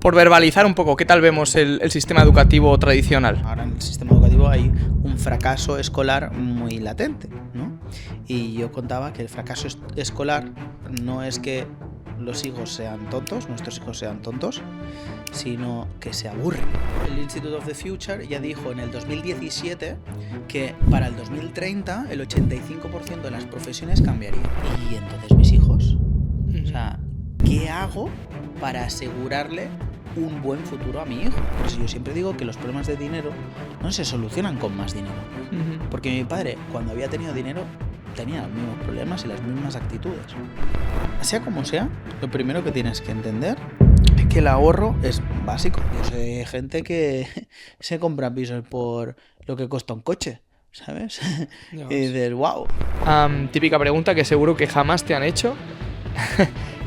por verbalizar un poco, ¿qué tal vemos el sistema educativo tradicional? Ahora en el sistema educativo hay un fracaso escolar muy latente, ¿no? Y yo contaba que el fracaso escolar no es que los hijos sean tontos, nuestros hijos sean tontos, sino que se aburren. El Institute of the Future ya dijo en el 2017 que para el 2030 el 85% de las profesiones cambiarían. Y entonces mis hijos, o sea, ¿qué hago para asegurarle un buen futuro a mi hijo? Pues yo siempre digo que los problemas de dinero no se solucionan con más dinero. Porque mi padre, cuando había tenido dinero, tenía los mismos problemas y las mismas actitudes. Sea como sea, lo primero que tienes que entender es que el ahorro es básico. Yo sé gente que se compra pisos por lo que cuesta un coche, ¿sabes? Y dices, wow. Típica pregunta que seguro que jamás te han hecho.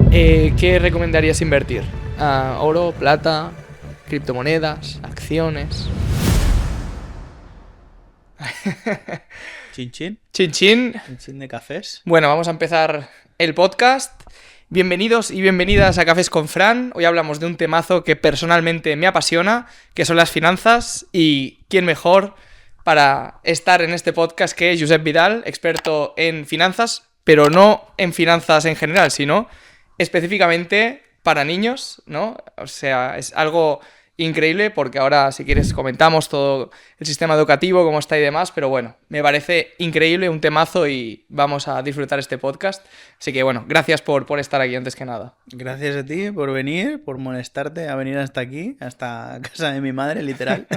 ¿Qué recomendarías invertir? ¿Oro, plata, criptomonedas, acciones? Chin chin. Chin chin. Chin chin de cafés. Bueno, vamos a empezar el podcast. Bienvenidos y bienvenidas a Cafés con Fran. Hoy hablamos de un temazo que personalmente me apasiona, que son las finanzas. Y quién mejor para estar en este podcast que Josep Vidal, experto en finanzas, pero no en finanzas en general, sino específicamente para niños, ¿no? O sea, es algo increíble porque ahora, si quieres, comentamos todo el sistema educativo, cómo está y demás, pero bueno, me parece increíble, un temazo y vamos a disfrutar este podcast. Así que bueno, gracias por estar aquí antes que nada. Gracias a ti por venir, por molestarte a venir hasta aquí, hasta casa de mi madre, literal.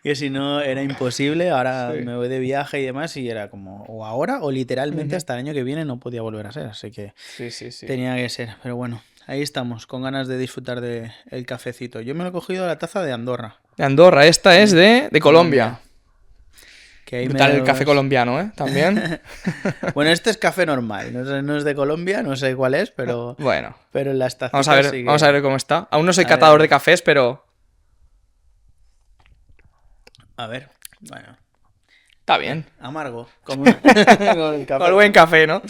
Que si no era imposible, ahora sí. Me voy de viaje y demás y era como o ahora o literalmente hasta el año que viene no podía volver a ser, así que sí. Tenía que ser, pero bueno. Ahí estamos, con ganas de disfrutar del cafecito. Yo me lo he cogido de la taza de Andorra. De Andorra, esta es de Colombia. Que ahí brutal el café colombiano, ¿eh? También. Bueno, este es café normal. No es de Colombia, no sé cuál es, pero... Bueno. Pero en las tazas vamos a ver cómo está. Aún no soy catador de cafés, pero... A ver, bueno. Está bien. Amargo. Como el café. Con el buen café, ¿no?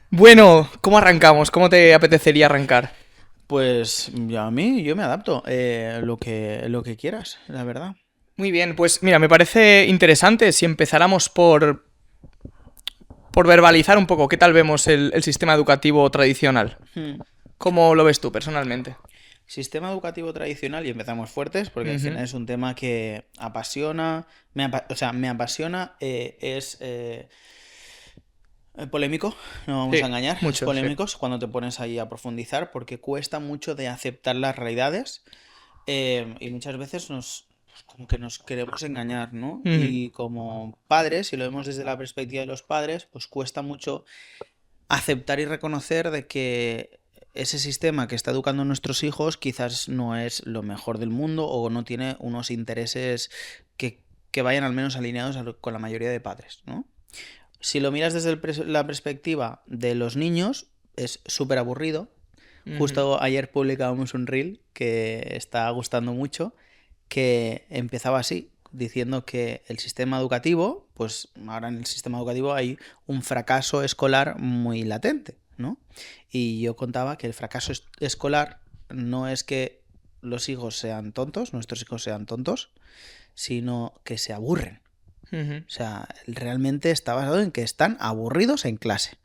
Bueno, ¿cómo arrancamos? ¿Cómo te apetecería arrancar? Pues yo me adapto. Lo que quieras, la verdad. Muy bien, pues mira, me parece interesante si empezáramos por verbalizar un poco qué tal vemos el sistema educativo tradicional. ¿Cómo lo ves tú personalmente? Sistema educativo tradicional, y empezamos fuertes, porque al final es un tema que apasiona, me apasiona, es... polémico, no vamos a engañar, mucho, polémicos cuando te pones ahí a profundizar porque cuesta mucho de aceptar las realidades y muchas veces como que nos queremos engañar, ¿no? Y como padres, si lo vemos desde la perspectiva de los padres, pues cuesta mucho aceptar y reconocer de que ese sistema que está educando a nuestros hijos quizás no es lo mejor del mundo o no tiene unos intereses que vayan al menos alineados con la mayoría de padres, ¿no? Si lo miras desde la perspectiva de los niños, es súper aburrido. Justo ayer publicábamos un reel que está gustando mucho, que empezaba así, diciendo que el sistema educativo, pues ahora en el sistema educativo hay un fracaso escolar muy latente, ¿no? Y yo contaba que el fracaso escolar no es que los hijos sean tontos, nuestros hijos sean tontos, sino que se aburren. O sea, realmente está basado en que están aburridos en clase.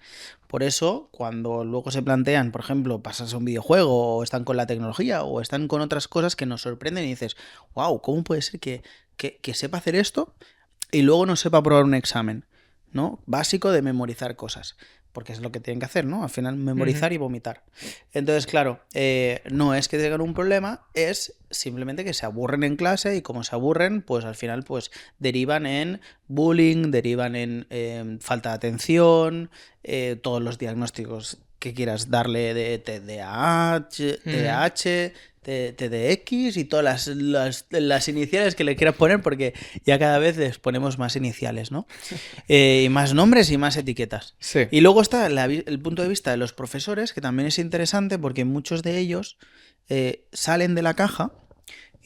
Por eso, cuando luego se plantean, por ejemplo, pasarse a un videojuego, o están con la tecnología, o están con otras cosas que nos sorprenden y dices, wow, ¿cómo puede ser que sepa hacer esto y luego no sepa aprobar un examen, ¿no? Básico de memorizar cosas. Porque es lo que tienen que hacer, ¿no? Al final memorizar y vomitar. Entonces, claro, no es que tengan un problema, es simplemente que se aburren en clase y como se aburren, pues al final pues derivan en bullying, derivan en falta de atención, todos los diagnósticos que quieras darle de TDAH, TDX y todas las iniciales que le quieras poner, porque ya cada vez les ponemos más iniciales, ¿no? Y más nombres y más etiquetas. Sí. Y luego está el punto de vista de los profesores, que también es interesante porque muchos de ellos salen de la caja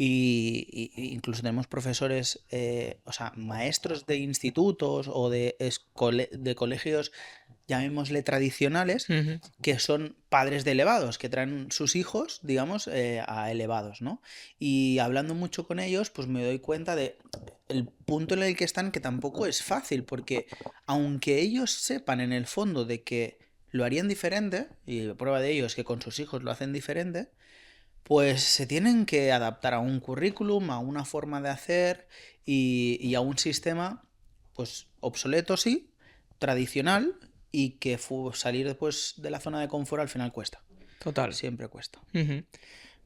y incluso tenemos profesores, o sea, maestros de institutos o de colegios, llamémosle tradicionales, Ujú. que son padres de elevados, que traen sus hijos, digamos, a elevados, ¿no? Y hablando mucho con ellos, pues me doy cuenta de el punto en el que están, que tampoco es fácil, porque aunque ellos sepan en el fondo de que lo harían diferente, y la prueba de ello es que con sus hijos lo hacen diferente, pues se tienen que adaptar a un currículum, a una forma de hacer y a un sistema, pues obsoleto sí, tradicional, y que salir después de la zona de confort al final cuesta. Total. Siempre cuesta. Ujú.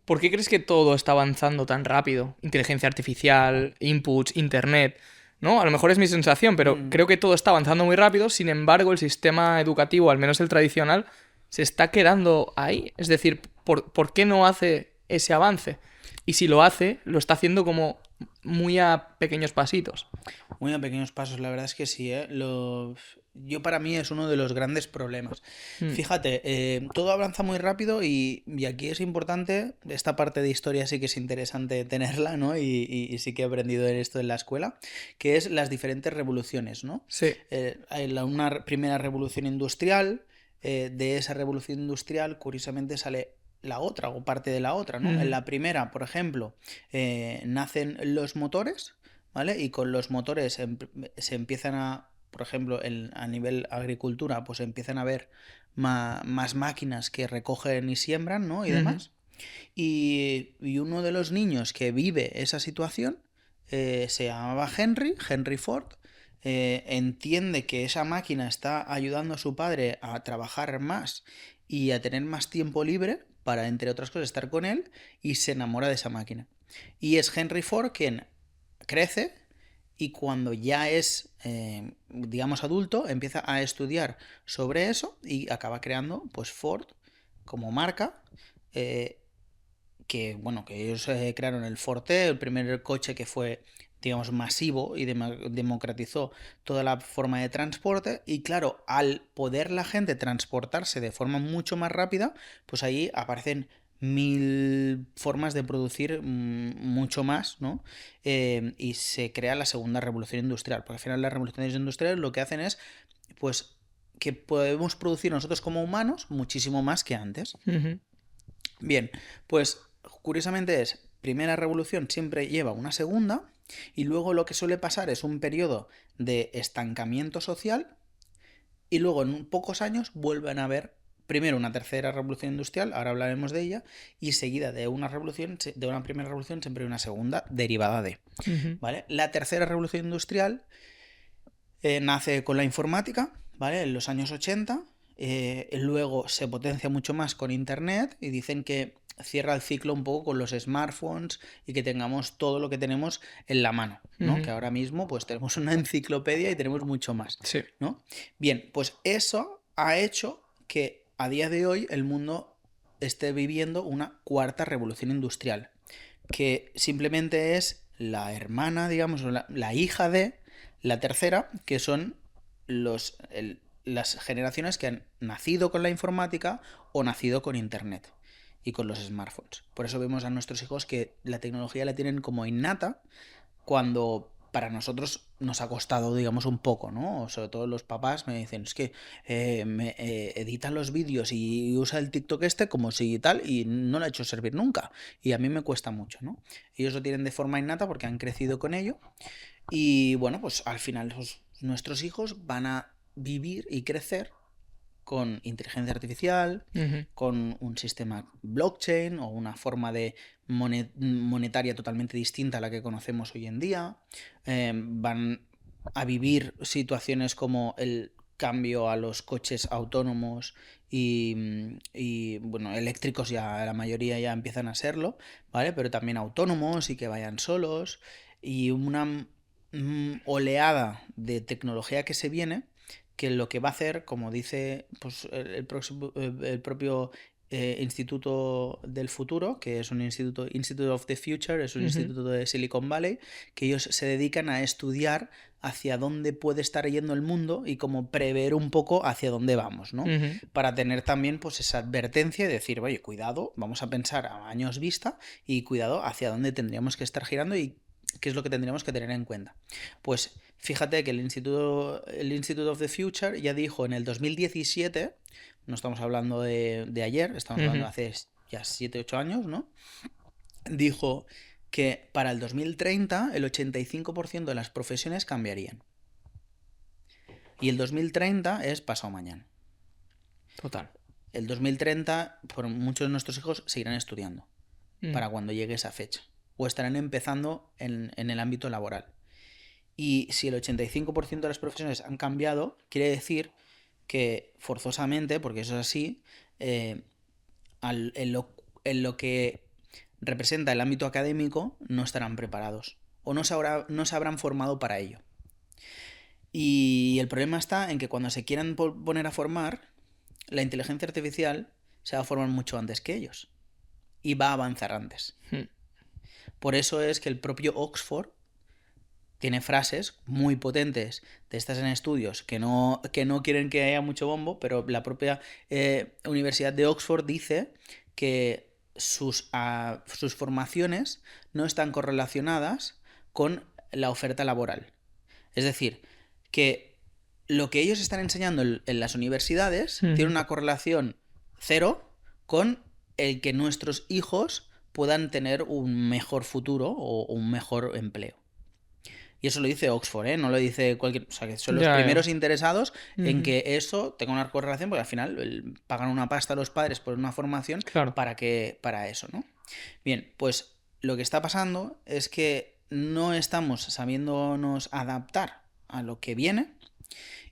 ¿Por qué crees que todo está avanzando tan rápido? Inteligencia artificial, inputs, internet, ¿no? A lo mejor es mi sensación, pero Mm. creo que todo está avanzando muy rápido, sin embargo, el sistema educativo, al menos el tradicional, se está quedando ahí. Es decir, ¿por qué no hace ese avance? Y si lo hace, lo está haciendo como muy a pequeños pasitos. Muy a pequeños pasos, la verdad es que sí, ¿eh? Yo para mí es uno de los grandes problemas. Mm. Fíjate, todo avanza muy rápido y aquí es importante, esta parte de historia sí que es interesante tenerla, ¿no? Y sí que he aprendido en esto en la escuela, que es las diferentes revoluciones, ¿no? Sí. Hay una primera revolución industrial, de esa revolución industrial, curiosamente sale la otra o parte de la otra, ¿no? En Ujú. la primera, por ejemplo, nacen los motores, ¿vale? Y con los motores se empiezan a, por ejemplo, a nivel agricultura, pues empiezan a haber más máquinas que recogen y siembran, ¿no? Y Ujú. demás. Y uno de los niños que vive esa situación se llamaba Henry Ford. Entiende que esa máquina está ayudando a su padre a trabajar más y a tener más tiempo libre para, entre otras cosas, estar con él, y se enamora de esa máquina. Y es Henry Ford quien crece y cuando ya es, digamos, adulto, empieza a estudiar sobre eso y acaba creando, pues, Ford como marca, eh, que, bueno, que ellos crearon el Forte, el primer coche que fue, digamos, masivo y democratizó toda la forma de transporte. Y claro, al poder la gente transportarse de forma mucho más rápida, pues ahí aparecen mil formas de producir mucho más, ¿no? Y se crea la segunda revolución industrial, porque al final las revoluciones industriales lo que hacen es, pues, que podemos producir nosotros como humanos muchísimo más que antes. Ujú. Bien, pues curiosamente es, primera revolución siempre lleva una segunda, y luego lo que suele pasar es un periodo de estancamiento social, y luego en pocos años vuelven a haber primero una tercera revolución industrial, ahora hablaremos de ella, y seguida de una revolución, de una primera revolución siempre hay una segunda derivada de, Ujú. ¿vale? La tercera revolución industrial nace con la informática, ¿vale? En los años 80. Luego se potencia mucho más con Internet y dicen que cierra el ciclo un poco con los smartphones y que tengamos todo lo que tenemos en la mano, ¿no? Ujú. Que ahora mismo pues tenemos una enciclopedia y tenemos mucho más, Sí. ¿no? Bien, pues eso ha hecho que a día de hoy el mundo esté viviendo una cuarta revolución industrial, que simplemente es la hermana, digamos, o la hija de la tercera, que son las generaciones que han nacido con la informática o nacido con Internet y con los smartphones. Por eso vemos a nuestros hijos que la tecnología la tienen como innata, cuando para nosotros nos ha costado, digamos, un poco, ¿no? Sobre todo los papás me dicen, es que editan los vídeos y usa el TikTok este como si tal, y no lo ha hecho servir nunca. Y a mí me cuesta mucho, ¿no? Ellos lo tienen de forma innata porque han crecido con ello. Y bueno, pues al final nuestros hijos van a vivir y crecer con inteligencia artificial, Ujú. con un sistema blockchain o una forma de monetaria totalmente distinta a la que conocemos hoy en día. Van a vivir situaciones como el cambio a los coches autónomos bueno, eléctricos, ya la mayoría ya empiezan a serlo, ¿vale? Pero también autónomos y que vayan solos, y una oleada de tecnología que se viene, que lo que va a hacer, como dice pues, el propio Instituto del Futuro, que es un Institute of the Future, es un instituto de Silicon Valley, que ellos se dedican a estudiar hacia dónde puede estar yendo el mundo y como prever un poco hacia dónde vamos, ¿no? Para tener también pues esa advertencia y decir, oye, cuidado, vamos a pensar a años vista y cuidado hacia dónde tendríamos que estar girando y qué es lo que tendríamos que tener en cuenta. Pues fíjate que el Institute of the Future ya dijo en el 2017, no estamos hablando de ayer, estamos hablando de hace ya 7-8 años, ¿no? Dijo que para el 2030 el 85% de las profesiones cambiarían. Y el 2030 es pasado mañana. Total. El 2030, por muchos de nuestros hijos seguirán estudiando para cuando llegue esa fecha. O estarán empezando en el ámbito laboral. Y si el 85% de las profesiones han cambiado, quiere decir que forzosamente, porque eso es así, en lo que representa el ámbito académico no estarán preparados o no se habrán formado para ello. Y el problema está en que cuando se quieran poner a formar, la inteligencia artificial se va a formar mucho antes que ellos y va a avanzar antes. Por eso es que el propio Oxford tiene frases muy potentes de estas en estudios que no quieren que haya mucho bombo, pero la propia Universidad de Oxford dice que sus formaciones no están correlacionadas con la oferta laboral. Es decir, que lo que ellos están enseñando en las universidades tiene una correlación cero con el que nuestros hijos puedan tener un mejor futuro o un mejor empleo. Y eso lo dice Oxford, ¿eh? No lo dice cualquier... O sea, que son los primeros interesados en que eso tenga una correlación, porque al final pagan una pasta a los padres por una formación para eso, ¿no? Bien, pues lo que está pasando es que no estamos sabiéndonos adaptar a lo que viene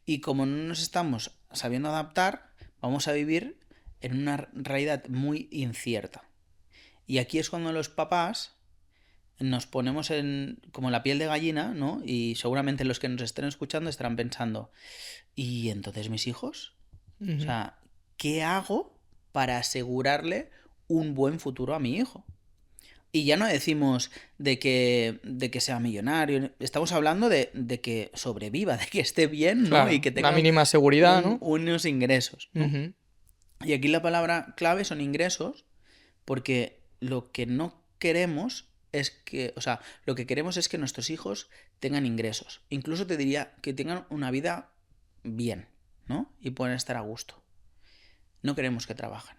y como no nos estamos sabiendo adaptar, vamos a vivir en una realidad muy incierta. Y aquí es cuando los papás nos ponemos como la piel de gallina, ¿no? Y seguramente los que nos estén escuchando estarán pensando, ¿y entonces mis hijos? O sea, ¿qué hago para asegurarle un buen futuro a mi hijo? Y ya no decimos de que sea millonario, estamos hablando de que sobreviva, de que esté bien, ¿no? Claro, y que tenga una mínima seguridad, ¿no? Unos ingresos, ¿no? Y aquí la palabra clave son ingresos, porque lo que no queremos es que, o sea, lo que queremos es que nuestros hijos tengan ingresos. Incluso te diría que tengan una vida bien, ¿no? Y puedan estar a gusto. No queremos que trabajen.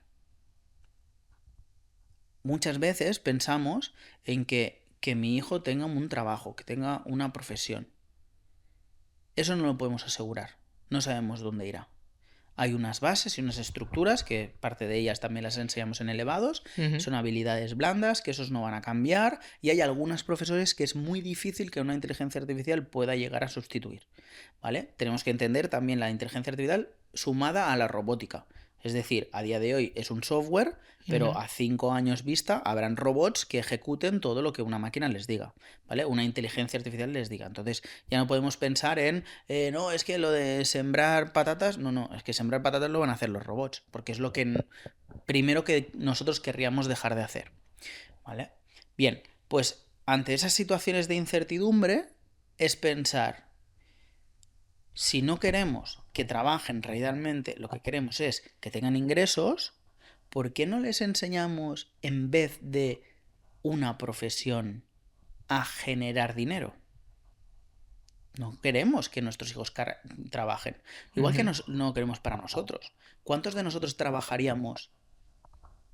Muchas veces pensamos en que mi hijo tenga un trabajo, que tenga una profesión. Eso no lo podemos asegurar. No sabemos dónde irá. Hay unas bases y unas estructuras que parte de ellas también las enseñamos en elevados, son habilidades blandas que esos no van a cambiar y hay algunos profesores que es muy difícil que una inteligencia artificial pueda llegar a sustituir, ¿vale? Tenemos que entender también la inteligencia artificial sumada a la robótica. Es decir, a día de hoy es un software, pero a 5 años vista habrán robots que ejecuten todo lo que una máquina les diga, ¿vale? Una inteligencia artificial les diga. Entonces ya no podemos pensar en, no, es que lo de sembrar patatas, no, es que sembrar patatas lo van a hacer los robots, porque es lo que primero que nosotros querríamos dejar de hacer, ¿vale? Bien, pues ante esas situaciones de incertidumbre es pensar, si no queremos que trabajen realmente, lo que queremos es que tengan ingresos, ¿por qué no les enseñamos, en vez de una profesión, a generar dinero? No queremos que nuestros hijos trabajen. Igual que no queremos para nosotros. ¿Cuántos de nosotros trabajaríamos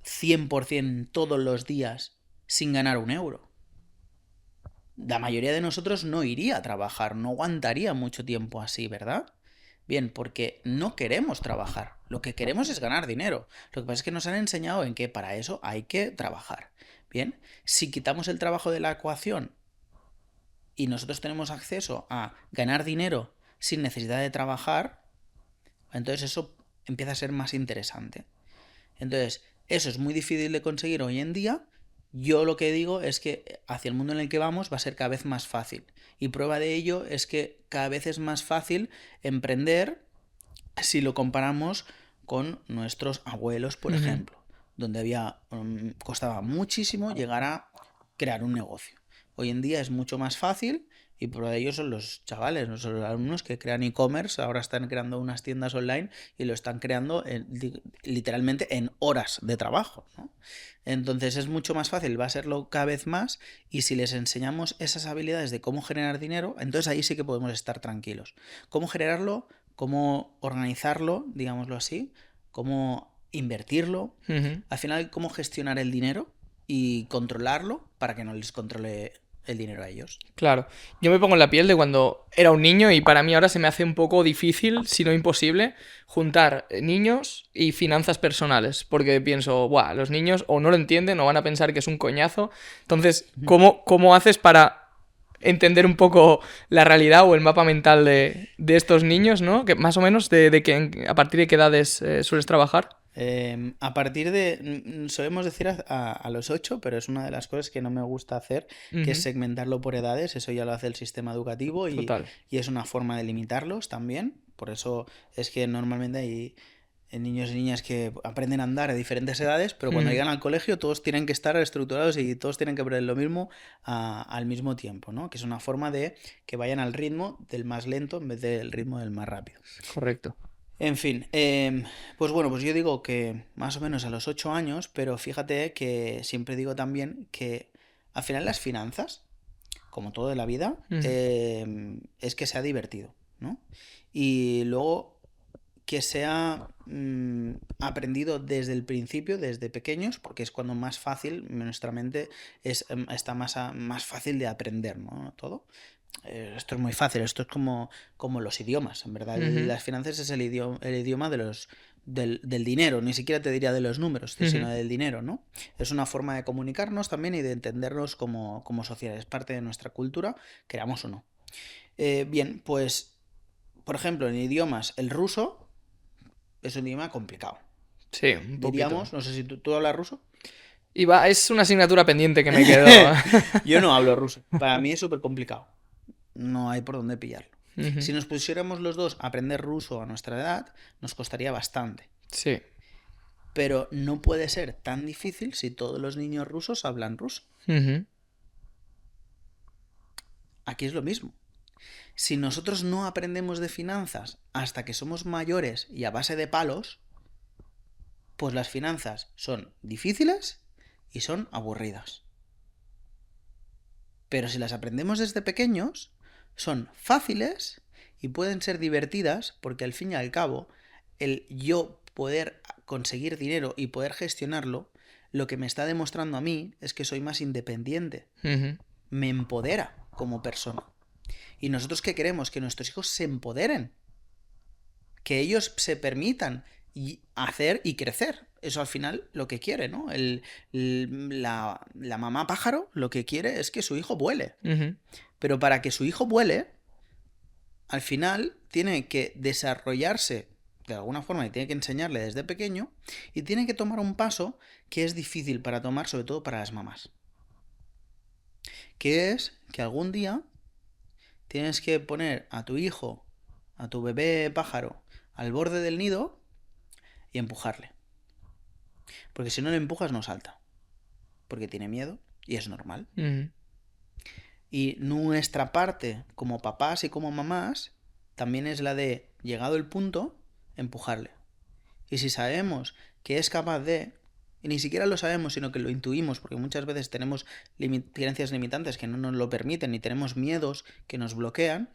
100% todos los días sin ganar un euro? La mayoría de nosotros no iría a trabajar, no aguantaría mucho tiempo así, ¿verdad? Bien, porque no queremos trabajar, lo que queremos es ganar dinero. Lo que pasa es que nos han enseñado en que para eso hay que trabajar. Bien, si quitamos el trabajo de la ecuación y nosotros tenemos acceso a ganar dinero sin necesidad de trabajar, entonces eso empieza a ser más interesante. Entonces, eso es muy difícil de conseguir hoy en día. Yo lo que digo es que hacia el mundo en el que vamos va a ser cada vez más fácil. Y prueba de ello es que cada vez es más fácil emprender si lo comparamos con nuestros abuelos, por ejemplo. donde costaba muchísimo llegar a crear un negocio. Hoy en día es mucho más fácil y por ello son los chavales, no son los alumnos que crean e-commerce, ahora están creando unas tiendas online y lo están creando literalmente en horas de trabajo, ¿no? Entonces es mucho más fácil, va a serlo cada vez más, y si les enseñamos esas habilidades de cómo generar dinero, entonces ahí sí que podemos estar tranquilos. Cómo generarlo, cómo organizarlo, digámoslo así, cómo invertirlo, al final cómo gestionar el dinero y controlarlo para que no les controle el dinero a ellos. Claro, yo me pongo en la piel de cuando era un niño y para mí ahora se me hace un poco difícil, si no imposible, juntar niños y finanzas personales, porque pienso, buah, los niños o no lo entienden o van a pensar que es un coñazo. Entonces, ¿cómo haces para entender un poco la realidad o el mapa mental de estos niños, ¿no? Que más o menos a partir de qué edades sueles trabajar. A partir de, solemos decir a los 8, pero es una de las cosas que no me gusta hacer, que es segmentarlo por edades. Eso ya lo hace el sistema educativo y es una forma de limitarlos también. Por eso es que normalmente hay niños y niñas que aprenden a andar a diferentes edades, pero cuando llegan al colegio todos tienen que estar estructurados y todos tienen que aprender lo mismo al mismo tiempo, ¿no? Que es una forma de que vayan al ritmo del más lento en vez del ritmo del más rápido. Correcto. En fin, pues bueno, pues yo digo que más o menos a los 8 años, pero fíjate que siempre digo también que al final las finanzas, como todo de la vida, es que sea divertido, ¿no? Y luego que sea aprendido desde el principio, desde pequeños, porque es cuando más fácil, nuestra mente está más fácil de aprender, ¿no? Todo. Esto es muy fácil, esto es como los idiomas, en verdad. Las finanzas es el idioma del dinero, ni siquiera te diría de los números, sino del dinero, ¿no? Es una forma de comunicarnos también y de entendernos como sociedad, es parte de nuestra cultura, queramos o no. Bien, pues, por ejemplo, en idiomas, el ruso es un idioma complicado. Sí, un poquito. Diríamos, no sé si tú hablas ruso. Es una asignatura pendiente que me quedó. Yo no hablo ruso, para mí es súper complicado. No hay por dónde pillarlo. Si nos pusiéramos los dos a aprender ruso a nuestra edad, nos costaría bastante. Sí. Pero no puede ser tan difícil si todos los niños rusos hablan ruso. Aquí es lo mismo. Si nosotros no aprendemos de finanzas hasta que somos mayores y a base de palos, pues las finanzas son difíciles y son aburridas. Pero si las aprendemos desde pequeños, son fáciles y pueden ser divertidas, porque al fin y al cabo, el yo poder conseguir dinero y poder gestionarlo, lo que me está demostrando a mí es que soy más independiente. Me empodera como persona. ¿Y nosotros qué queremos? Que nuestros hijos se empoderen. Que ellos se permitan hacer y crecer. Eso al final lo que quiere, ¿no? La mamá pájaro lo que quiere es que su hijo vuele. Pero para que su hijo vuele, al final tiene que desarrollarse de alguna forma y tiene que enseñarle desde pequeño y tiene que tomar un paso que es difícil para tomar, sobre todo para las mamás. Que es que algún día tienes que poner a tu hijo, a tu bebé pájaro, al borde del nido y empujarle. Porque si no le empujas no salta. Porque tiene miedo y es normal. Y nuestra parte como papás y como mamás también es la de, llegado el punto, empujarle. Y si sabemos que es capaz de, y ni siquiera lo sabemos, sino que lo intuimos, porque muchas veces tenemos creencias limitantes que no nos lo permiten y tenemos miedos que nos bloquean,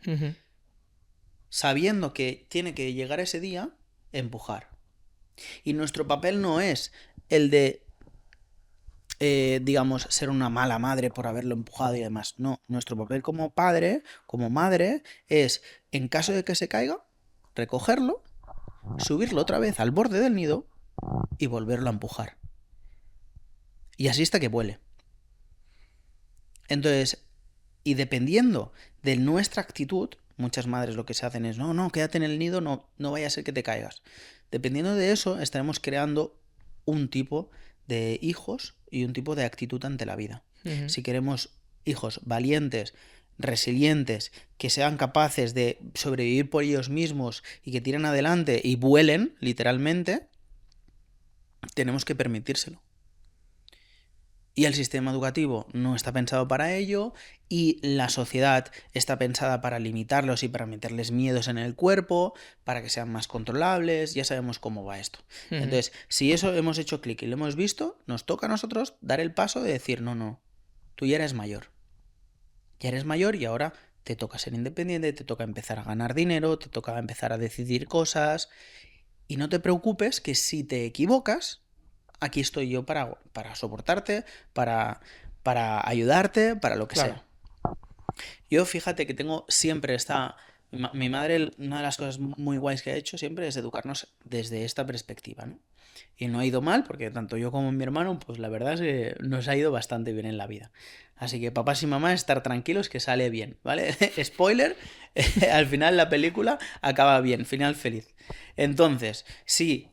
sabiendo que tiene que llegar ese día, empujar. Y nuestro papel no es el de, digamos, ser una mala madre por haberlo empujado y demás. No, nuestro papel como padre, como madre, es, en caso de que se caiga, recogerlo, subirlo otra vez al borde del nido y volverlo a empujar. Y así hasta que vuele. Entonces, y dependiendo de nuestra actitud, muchas madres lo que se hacen es, no, quédate en el nido, no vaya a ser que te caigas. Dependiendo de eso, estaremos creando un tipo de hijos y un tipo de actitud ante la vida. Si queremos hijos valientes, resilientes, que sean capaces de sobrevivir por ellos mismos y que tiren adelante y vuelen, literalmente, tenemos que permitírselo. y el sistema educativo no está pensado para ello, y la sociedad está pensada para limitarlos y para meterles miedos en el cuerpo, para que sean más controlables. Ya sabemos cómo va esto. Entonces, si eso hemos hecho clic y lo hemos visto, nos toca a nosotros dar el paso de decir, no, tú ya eres mayor. Ya eres mayor y ahora te toca ser independiente, te toca empezar a ganar dinero, te toca empezar a decidir cosas. Y no te preocupes que si te equivocas, aquí estoy yo para soportarte, para ayudarte, para lo que Claro. sea. Yo fíjate que tengo siempre esta... Mi madre, una de las cosas muy guays que ha hecho siempre es educarnos desde esta perspectiva, ¿no? Y no ha ido mal, porque tanto yo como mi hermano, pues la verdad es que nos ha ido bastante bien en la vida. Así que papás y mamás, estar tranquilos que sale bien, ¿vale? Spoiler, al final la película acaba bien, final feliz. Entonces, si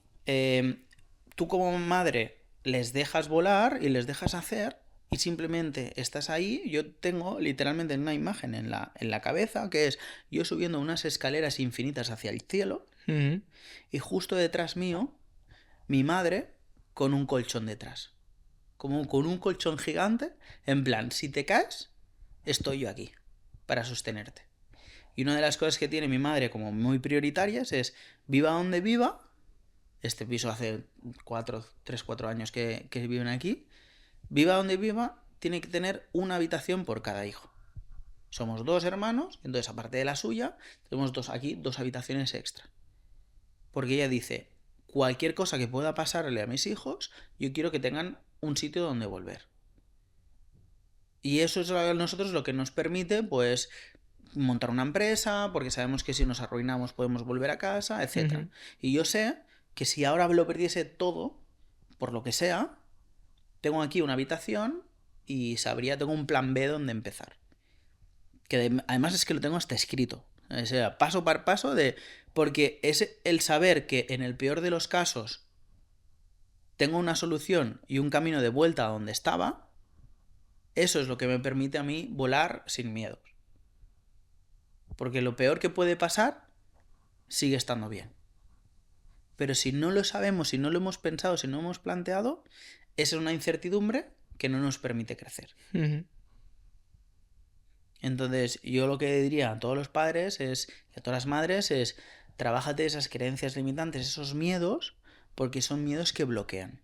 tú como madre les dejas volar y les dejas hacer y simplemente estás ahí, yo tengo literalmente una imagen en la cabeza que es yo subiendo unas escaleras infinitas hacia el cielo y justo detrás mío mi madre con un colchón detrás. Como con un colchón gigante, en plan, si te caes, estoy yo aquí para sostenerte. Y una de las cosas que tiene mi madre como muy prioritarias es, viva donde viva, este piso hace 3-4 años que viven aquí, viva donde viva, tiene que tener una habitación por cada hijo. Somos 2 hermanos, entonces aparte de la suya, tenemos aquí 2 habitaciones extra. Porque ella dice, cualquier cosa que pueda pasarle a mis hijos, yo quiero que tengan un sitio donde volver. Y eso es a nosotros lo que nos permite, pues, montar una empresa, porque sabemos que si nos arruinamos podemos volver a casa, etc. Y yo sé que si ahora lo perdiese todo, por lo que sea, tengo aquí una habitación y tengo un plan B donde empezar. Que además es que lo tengo hasta escrito. O sea, paso por paso porque es el saber que en el peor de los casos tengo una solución y un camino de vuelta a donde estaba, eso es lo que me permite a mí volar sin miedo. Porque lo peor que puede pasar sigue estando bien. Pero si no lo sabemos, si no lo hemos pensado, si no lo hemos planteado, esa es una incertidumbre que no nos permite crecer. Entonces, yo lo que diría a todos los padres y a todas las madres es, trabájate esas creencias limitantes, esos miedos, porque son miedos que bloquean.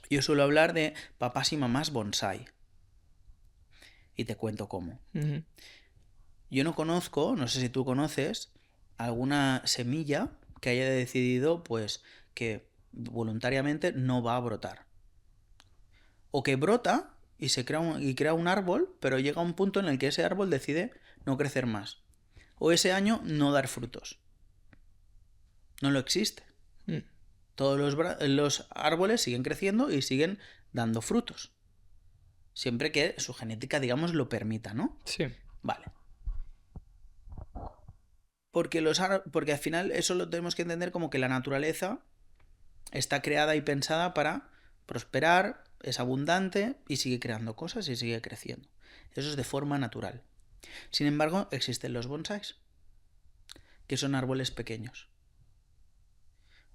Yo suelo hablar de papás y mamás bonsai. Y te cuento cómo. Yo no conozco, no sé si tú conoces, alguna semilla que haya decidido, pues, que voluntariamente no va a brotar. O que brota y crea un árbol, pero llega a un punto en el que ese árbol decide no crecer más. O ese año no dar frutos. No lo existe. Todos los árboles siguen creciendo y siguen dando frutos. Siempre que su genética, digamos, lo permita, ¿no? Sí. Vale. Porque al final eso lo tenemos que entender como que la naturaleza está creada y pensada para prosperar, es abundante y sigue creando cosas y sigue creciendo. Eso es de forma natural. Sin embargo, existen los bonsáis, que son árboles pequeños.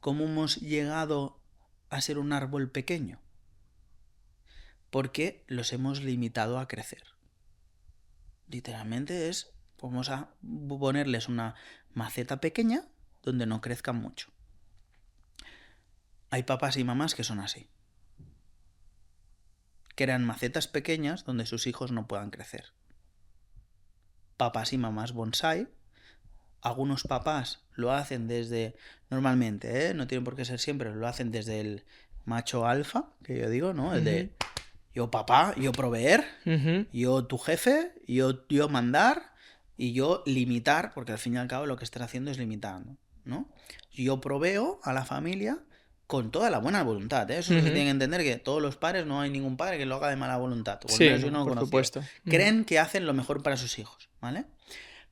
¿Cómo hemos llegado a ser un árbol pequeño? Porque los hemos limitado a crecer. Literalmente vamos a ponerles una maceta pequeña donde no crezcan mucho. Hay papás y mamás que son así. Crean macetas pequeñas donde sus hijos no puedan crecer. Papás y mamás bonsai. Algunos papás lo hacen normalmente, no tienen por qué ser siempre, lo hacen desde el macho alfa, que yo digo, ¿no? El de yo papá, yo proveer, yo tu jefe, yo mandar y yo limitar, porque al fin y al cabo lo que estás haciendo es limitando, ¿no? Yo proveo a la familia con toda la buena voluntad, ¿eh? Eso es lo que tienen que entender, que todos los padres, no hay ningún padre que lo haga de mala voluntad. Sí, por supuesto. Creen que hacen lo mejor para sus hijos, ¿vale?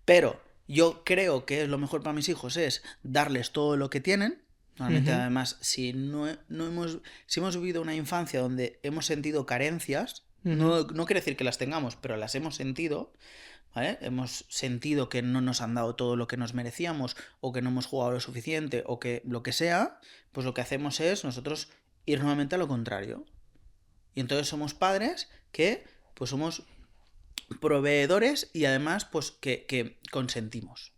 Pero yo creo que lo mejor para mis hijos es darles todo lo que tienen. Normalmente, además, si hemos vivido una infancia donde hemos sentido carencias, no quiere decir que las tengamos, pero las hemos sentido, ¿vale? Hemos sentido que no nos han dado todo lo que nos merecíamos, o que no hemos jugado lo suficiente, o que lo que sea, pues lo que hacemos es nosotros ir nuevamente a lo contrario. Y entonces somos padres que pues somos proveedores y además pues que consentimos.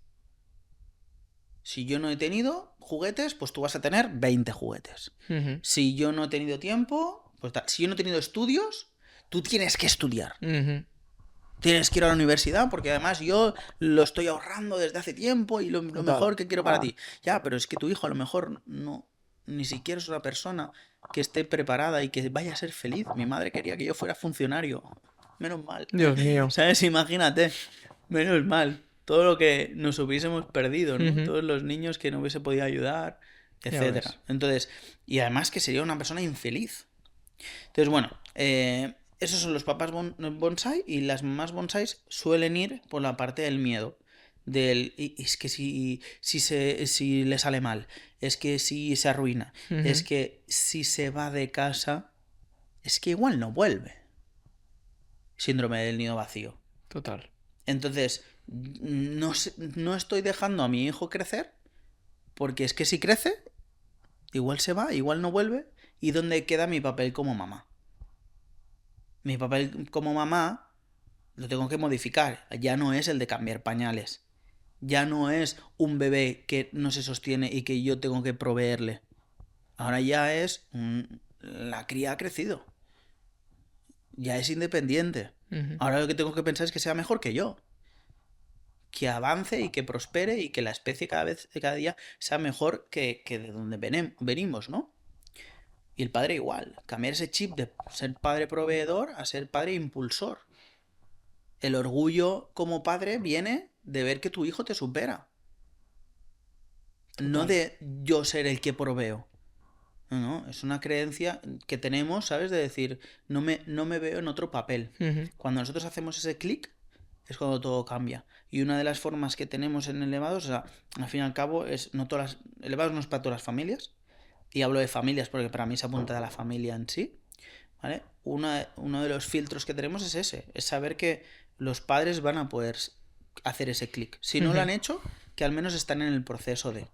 Si yo no he tenido juguetes, pues tú vas a tener 20 juguetes. Ujú. Si yo no he tenido tiempo, pues si yo no he tenido estudios, tú tienes que estudiar. Ujú. Tienes que ir a la universidad porque además yo lo estoy ahorrando desde hace tiempo y lo mejor que quiero para ti. Ya, pero es que tu hijo a lo mejor no, ni siquiera es una persona que esté preparada y que vaya a ser feliz. Mi madre quería que yo fuera funcionario. Menos mal. Dios mío. ¿Sabes? Imagínate. Menos mal. Todo lo que nos hubiésemos perdido, ¿no? Ujú. Todos los niños que no hubiese podido ayudar, Ya etcétera. ves. Entonces, y además que sería una persona infeliz. Entonces, bueno, esos son los papás bonsai y las mamás bonsais suelen ir por la parte del miedo. Y es que si le sale mal, es que si se arruina, es Ujú. que si se va de casa, es que igual no vuelve. Síndrome del nido vacío. Total. Entonces, no estoy dejando a mi hijo crecer, porque es que si crece, igual se va, igual no vuelve. ¿Y dónde queda mi papel como mamá? Mi papel como mamá lo tengo que modificar. Ya no es el de cambiar pañales. Ya no es un bebé que no se sostiene y que yo tengo que proveerle. Ahora ya es... la cría ha crecido. Ya es independiente. Ujú. Ahora lo que tengo que pensar es que sea mejor que yo. Que avance y que prospere y que la especie cada día sea mejor que de donde venimos, ¿no? Y el padre igual, cambiar ese chip de ser padre proveedor a ser padre impulsor. El orgullo como padre viene de ver que tu hijo te supera. No Total. de yo ser el que proveo. No, es una creencia que tenemos, ¿sabes? De decir, no me veo en otro papel. Ujú. Cuando nosotros hacemos ese clic, es cuando todo cambia. Y una de las formas que tenemos en elevados, o sea, al fin y al cabo, elevados no es para todas las familias. Y hablo de familias porque para mí se apunta a la familia en sí. ¿Vale? Uno de los filtros que tenemos es ese, es saber que los padres van a poder hacer ese clic. Si no lo Ujú. han hecho, que al menos están en el proceso de...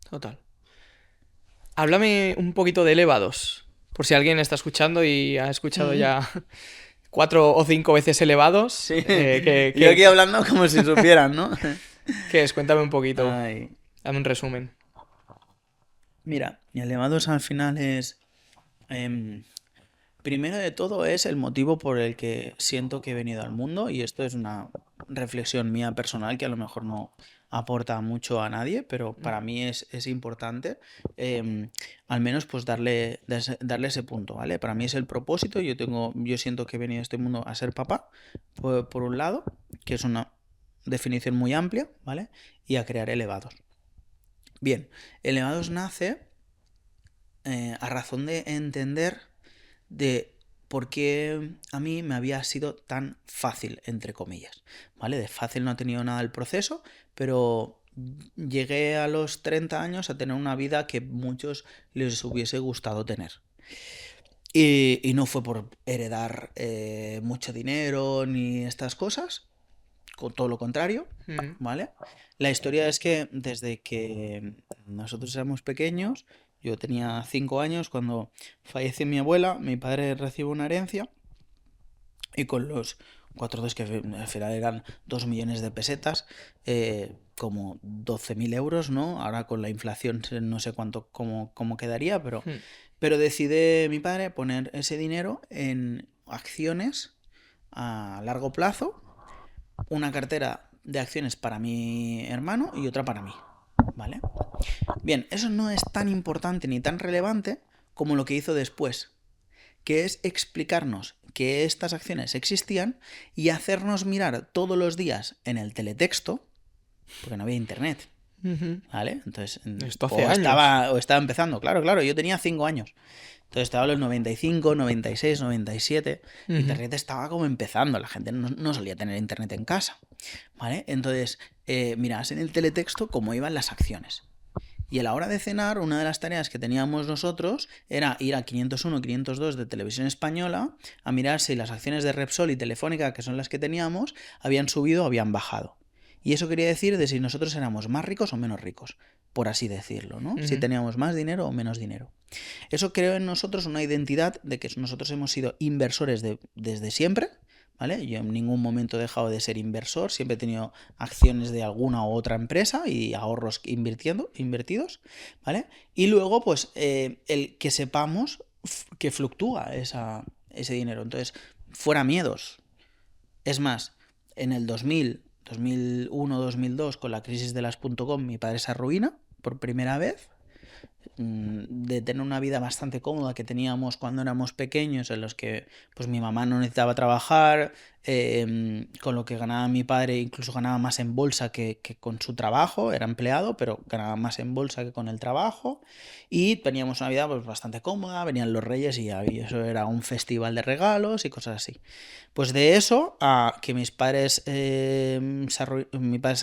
Total. Háblame un poquito de elevados. Por si alguien está escuchando y ha escuchado ya 4 o 5 veces elevados. Sí, ¿Qué yo aquí hablando como si supieran, ¿no? qué es? Cuéntame un poquito. Ay. Dame un resumen. Mira, elevados al final es... primero de todo es el motivo por el que siento que he venido al mundo y esto es una reflexión mía personal que a lo mejor no aporta mucho a nadie, pero para mí es importante al menos pues darle ese punto, ¿vale? Para mí es el propósito, yo siento que he venido a este mundo a ser papá, por un lado, que es una definición muy amplia, ¿vale? Y a crear elevados. Bien, elevados nace a razón de entender de por qué a mí me había sido tan fácil, entre comillas, ¿vale? De fácil no ha tenido nada el proceso, pero llegué a los 30 años a tener una vida que muchos les hubiese gustado tener. Y no fue por heredar mucho dinero ni estas cosas, con todo lo contrario, Ujú. ¿vale? La historia es que desde que nosotros éramos pequeños, yo tenía 5 años, cuando fallece mi abuela, mi padre recibe una herencia y con los 4 que al final eran 2 millones de pesetas, como 12.000 euros, ¿no? Ahora con la inflación no sé cómo quedaría, Hmm. pero decide mi padre poner ese dinero en acciones a largo plazo, una cartera de acciones para mi hermano y otra para mí, ¿vale? Bien, eso no es tan importante ni tan relevante como lo que hizo después, que es explicarnos que estas acciones existían y hacernos mirar todos los días en el teletexto, porque no había internet, Ujú. ¿vale? Entonces, Esto hace años. estaba empezando, claro, yo tenía 5 años. Entonces estaba en los 95, 96, 97. Ujú. Internet estaba como empezando, la gente no solía tener internet en casa, ¿vale? Entonces, mirabas en el teletexto cómo iban las acciones. Y a la hora de cenar, una de las tareas que teníamos nosotros era ir a 501, 502 de Televisión Española a mirar si las acciones de Repsol y Telefónica, que son las que teníamos, habían subido o habían bajado. Y eso quería decir de si nosotros éramos más ricos o menos ricos, por así decirlo, ¿no? Si teníamos más dinero o menos dinero. Eso creó en nosotros una identidad de que nosotros hemos sido inversores desde siempre, ¿vale? Yo en ningún momento he dejado de ser inversor, siempre he tenido acciones de alguna u otra empresa y ahorros invertidos, ¿vale? Y luego, pues, el que sepamos que fluctúa ese dinero. Entonces, fuera miedos. Es más, en el 2001, 2002, con la crisis de las .com, mi padre se arruina por primera vez, de tener una vida bastante cómoda que teníamos cuando éramos pequeños, en los que pues mi mamá no necesitaba trabajar, con lo que ganaba mi padre incluso ganaba más en bolsa que con su trabajo, era empleado, pero ganaba más en bolsa que con el trabajo, y teníamos una vida pues bastante cómoda, venían los reyes y eso era un festival de regalos y cosas así. Pues de eso a que mi padre se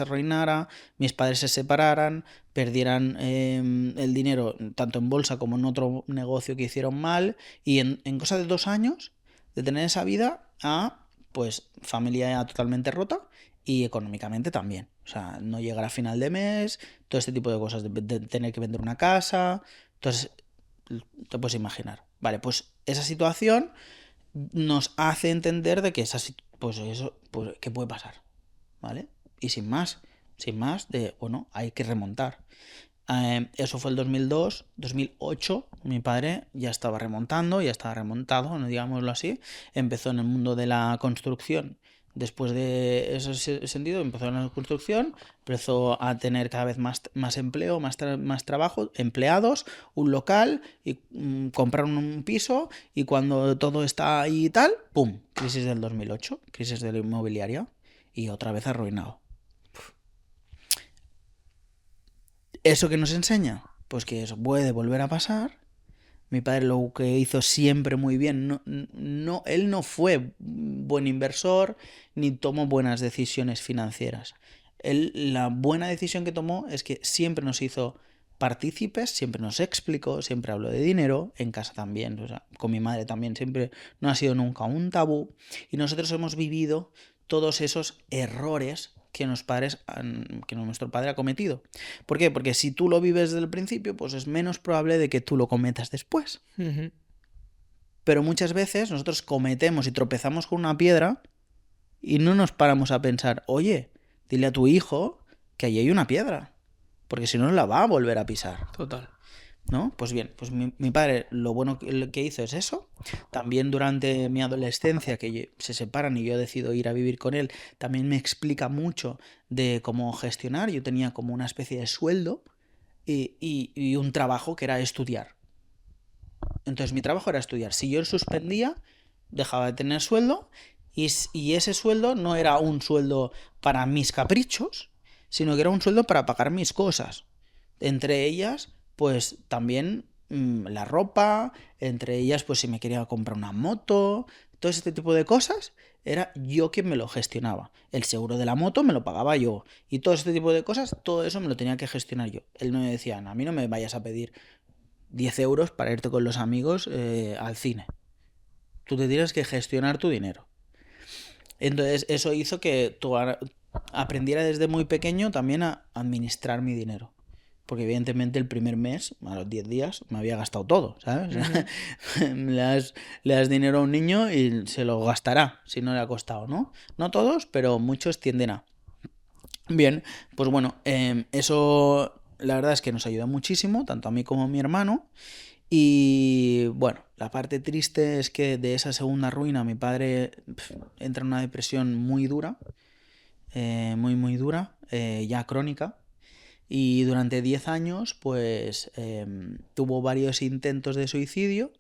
arruinara, mis padres se separaran, perdieran el dinero tanto en bolsa como en otro negocio que hicieron mal, y en cosa de 2 años de tener esa vida a pues familia ya totalmente rota y económicamente también. O sea, no llegar a final de mes, todo este tipo de cosas, de tener que vender una casa. Entonces, te puedes imaginar. Vale, pues esa situación nos hace entender de que pues eso, pues, ¿qué puede pasar? ¿Vale? Y sin más, bueno, hay que remontar. Eso fue el 2002, 2008, mi padre ya estaba remontado, no digámoslo así, empezó en el mundo de la construcción. Después de ese sentido, empezó en la construcción, empezó a tener cada vez más empleo, más trabajo, empleados, un local, y compraron un piso, y cuando todo está ahí y tal, ¡pum! Crisis del 2008, crisis de la inmobiliaria, y otra vez arruinado. ¿Eso qué nos enseña? Pues que eso puede volver a pasar. Mi padre lo que hizo siempre muy bien, él no fue buen inversor ni tomó buenas decisiones financieras. La buena decisión que tomó es que siempre nos hizo partícipes, siempre nos explicó, siempre habló de dinero, en casa también, o sea, con mi madre también, siempre no ha sido nunca un tabú, y nosotros hemos vivido todos esos errores que nuestro padre ha cometido. ¿Por qué? Porque si tú lo vives desde el principio, pues es menos probable de que tú lo cometas después. Pero muchas veces nosotros cometemos y tropezamos con una piedra y no nos paramos a pensar, oye, dile a tu hijo que ahí hay una piedra, porque si no la va a volver a pisar. Total. ¿No? Pues bien, pues mi padre lo bueno que hizo es eso. También durante mi adolescencia, que se separan y yo decido ir a vivir con él, también me explica mucho de cómo gestionar. Yo tenía como una especie de sueldo y un trabajo que era estudiar. Entonces mi trabajo era estudiar. Si yo suspendía, dejaba de tener sueldo, y ese sueldo no era un sueldo para mis caprichos, sino que era un sueldo para pagar mis cosas. Entre ellas, pues también la ropa, entre ellas, pues si me quería comprar una moto, todo este tipo de cosas, era yo quien me lo gestionaba. El seguro de la moto me lo pagaba yo, y todo este tipo de cosas, todo eso me lo tenía que gestionar yo. Él no me decía, a mí no me vayas a pedir 10 euros para irte con los amigos al cine. Tú te tienes que gestionar tu dinero. Entonces eso hizo que aprendiera desde muy pequeño también a administrar mi dinero. Porque evidentemente el primer mes, a los 10 días, me había gastado todo, ¿sabes? Le das dinero a un niño y se lo gastará, si no le ha costado, ¿no? No todos, pero muchos tienden a. Bien, pues bueno, eso la verdad es que nos ayuda muchísimo, tanto a mí como a mi hermano. Y bueno, la parte triste es que de esa segunda ruina mi padre entra en una depresión muy dura, muy dura, ya crónica. Y durante 10 años, pues tuvo varios intentos de suicidio,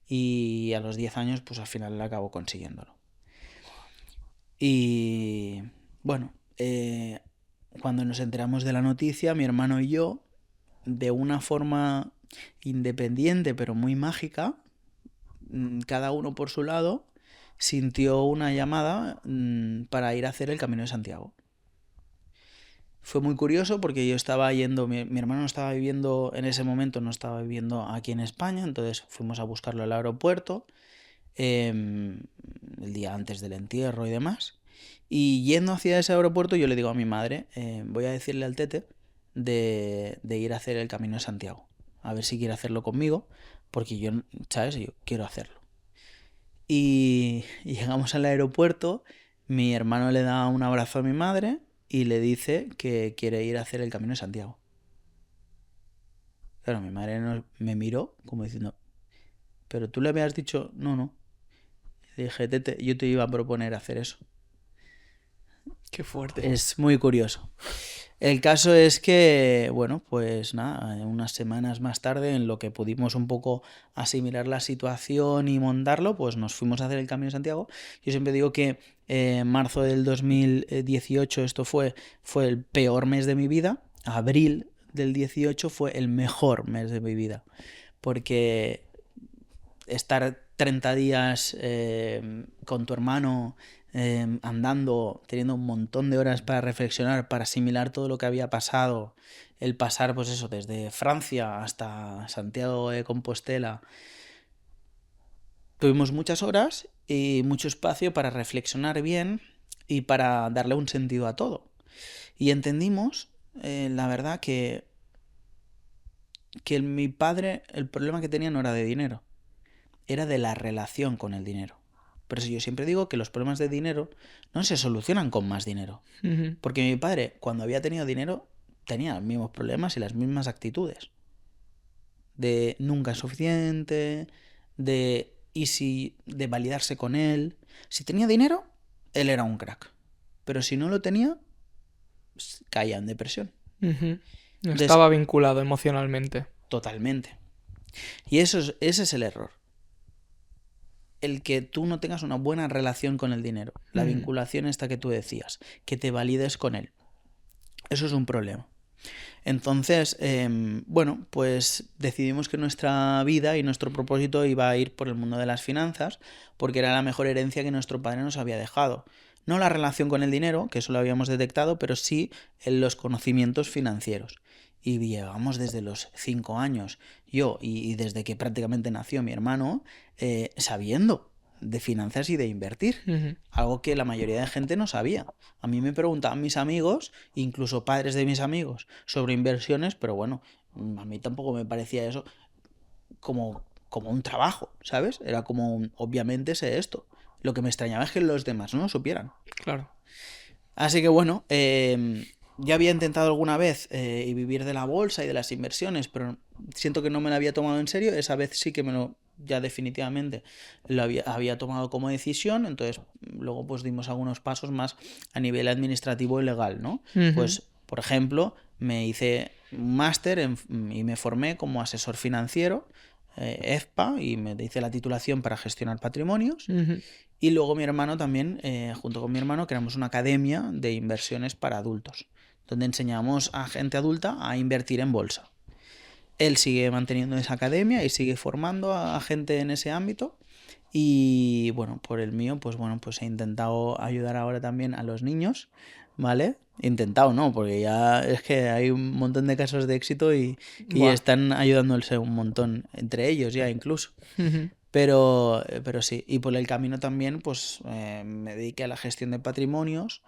y a los 10 años, pues al final acabó consiguiéndolo. Y bueno, cuando nos enteramos de la noticia, mi hermano y yo, de una forma independiente pero muy mágica, cada uno por su lado, sintió una llamada para ir a hacer el Camino de Santiago. Fue muy curioso porque yo estaba yendo, mi hermano estaba viviendo, en ese momento no estaba viviendo aquí en España, entonces fuimos a buscarlo al aeropuerto el día antes del entierro y demás. Y yendo hacia ese aeropuerto yo le digo a mi madre, voy a decirle al Tete de ir a hacer el Camino de Santiago. A ver si quiere hacerlo conmigo, porque yo, ¿sabes? Yo quiero hacerlo. Y llegamos al aeropuerto, mi hermano le da un abrazo a mi madre y le dice que quiere ir a hacer el Camino de Santiago. Claro, mi madre me miró como diciendo, pero tú le habías dicho, no. Le dije, Tete, yo te iba a proponer hacer eso. Qué fuerte. Es muy curioso. El caso es que, bueno, pues nada, unas semanas más tarde, en lo que pudimos un poco asimilar la situación y montarlo, pues nos fuimos a hacer el Camino de Santiago. Yo siempre digo que marzo del 2018 esto fue el peor mes de mi vida. Abril del 18 fue el mejor mes de mi vida. Porque estar 30 días con tu hermano andando, teniendo un montón de horas para reflexionar, para asimilar todo lo que había pasado, el pasar, pues eso, desde Francia hasta Santiago de Compostela. Tuvimos muchas horas y mucho espacio para reflexionar bien y para darle un sentido a todo. Y entendimos, la verdad, que mi padre, el problema que tenía no era de dinero, era de la relación con el dinero. Por eso yo siempre digo que los problemas de dinero no se solucionan con más dinero. Uh-huh. Porque mi padre, cuando había tenido dinero, tenía los mismos problemas y las mismas actitudes. De nunca es suficiente, de validarse con él. Si tenía dinero, él era un crack. Pero si no lo tenía, caía en depresión. Uh-huh. No estaba vinculado emocionalmente. Totalmente. Y ese es el error. El que tú no tengas una buena relación con el dinero. La vinculación esta que tú decías. Que te valides con él. Eso es un problema. Entonces, bueno, pues decidimos que nuestra vida y nuestro propósito iba a ir por el mundo de las finanzas, porque era la mejor herencia que nuestro padre nos había dejado. No la relación con el dinero, que eso lo habíamos detectado, pero sí en los conocimientos financieros. Y llevamos desde los 5 años, yo, y desde que prácticamente nació mi hermano, sabiendo de finanzas y de invertir. Uh-huh. Algo que la mayoría de gente no sabía. A mí me preguntaban mis amigos, incluso padres de mis amigos, sobre inversiones, pero bueno, a mí tampoco me parecía eso como un trabajo, ¿sabes? Era como obviamente sé esto. Lo que me extrañaba es que los demás no lo supieran. Claro. Así que bueno, ya había intentado alguna vez vivir de la bolsa y de las inversiones, pero siento que no me lo había tomado en serio. Esa vez sí que ya definitivamente lo había tomado como decisión. Entonces luego pues dimos algunos pasos más a nivel administrativo y legal, ¿no? Uh-huh. Pues por ejemplo me hice un máster y me formé como asesor financiero, EFPA, y me hice la titulación para gestionar patrimonios. Uh-huh. Y luego mi hermano también, junto con mi hermano, creamos una academia de inversiones para adultos, donde enseñamos a gente adulta a invertir en bolsa. Él sigue manteniendo esa academia y sigue formando a gente en ese ámbito. Y bueno, por el mío, pues bueno, pues he intentado ayudar ahora también a los niños, ¿vale? Intentado, ¿no? Porque ya es que hay un montón de casos de éxito y están ayudándose un montón, entre ellos ya incluso. Uh-huh. Pero sí, y por el camino también pues me dediqué a la gestión de patrimonios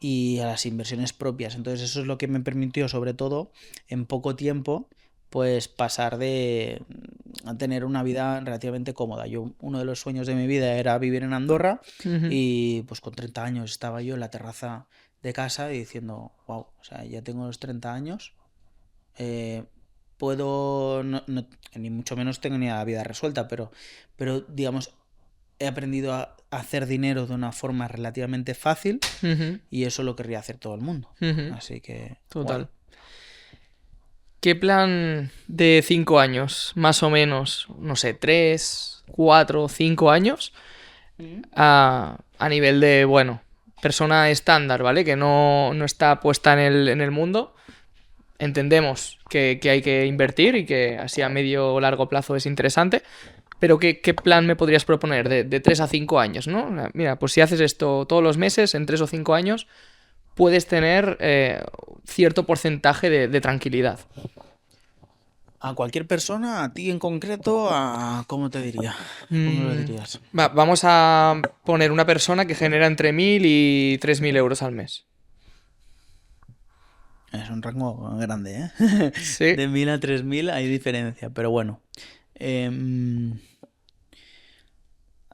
y a las inversiones propias. Entonces eso es lo que me permitió, sobre todo, en poco tiempo, pues pasar a tener una vida relativamente cómoda. Uno de los sueños de mi vida era vivir en Andorra. Uh-huh. Y pues con 30 años estaba yo en la terraza de casa y diciendo, wow, o sea, ya tengo los 30 años, puedo, ni mucho menos tengo ni la vida resuelta, pero digamos, he aprendido a hacer dinero de una forma relativamente fácil. Uh-huh. Y eso lo querría hacer todo el mundo. Uh-huh. Así que... Total. Bueno. ¿Qué plan de 5 años, más o menos, no sé, 3, 4, 5 años, a nivel de, bueno, persona estándar, ¿vale? Que no está puesta en el mundo? Entendemos que hay que invertir y que así a medio o largo plazo es interesante, pero ¿qué plan me podrías proponer de 3 a 5 años, ¿no? Mira, pues si haces esto todos los meses, en 3 o 5 años, puedes tener cierto porcentaje de tranquilidad. A cualquier persona, a ti en concreto, ¿cómo te diría? ¿Cómo lo dirías? Vamos a poner una persona que genera entre 1.000 y 3.000 euros al mes. Es un rango grande, ¿eh? Sí. De 1000 a 3000 hay diferencia, pero bueno.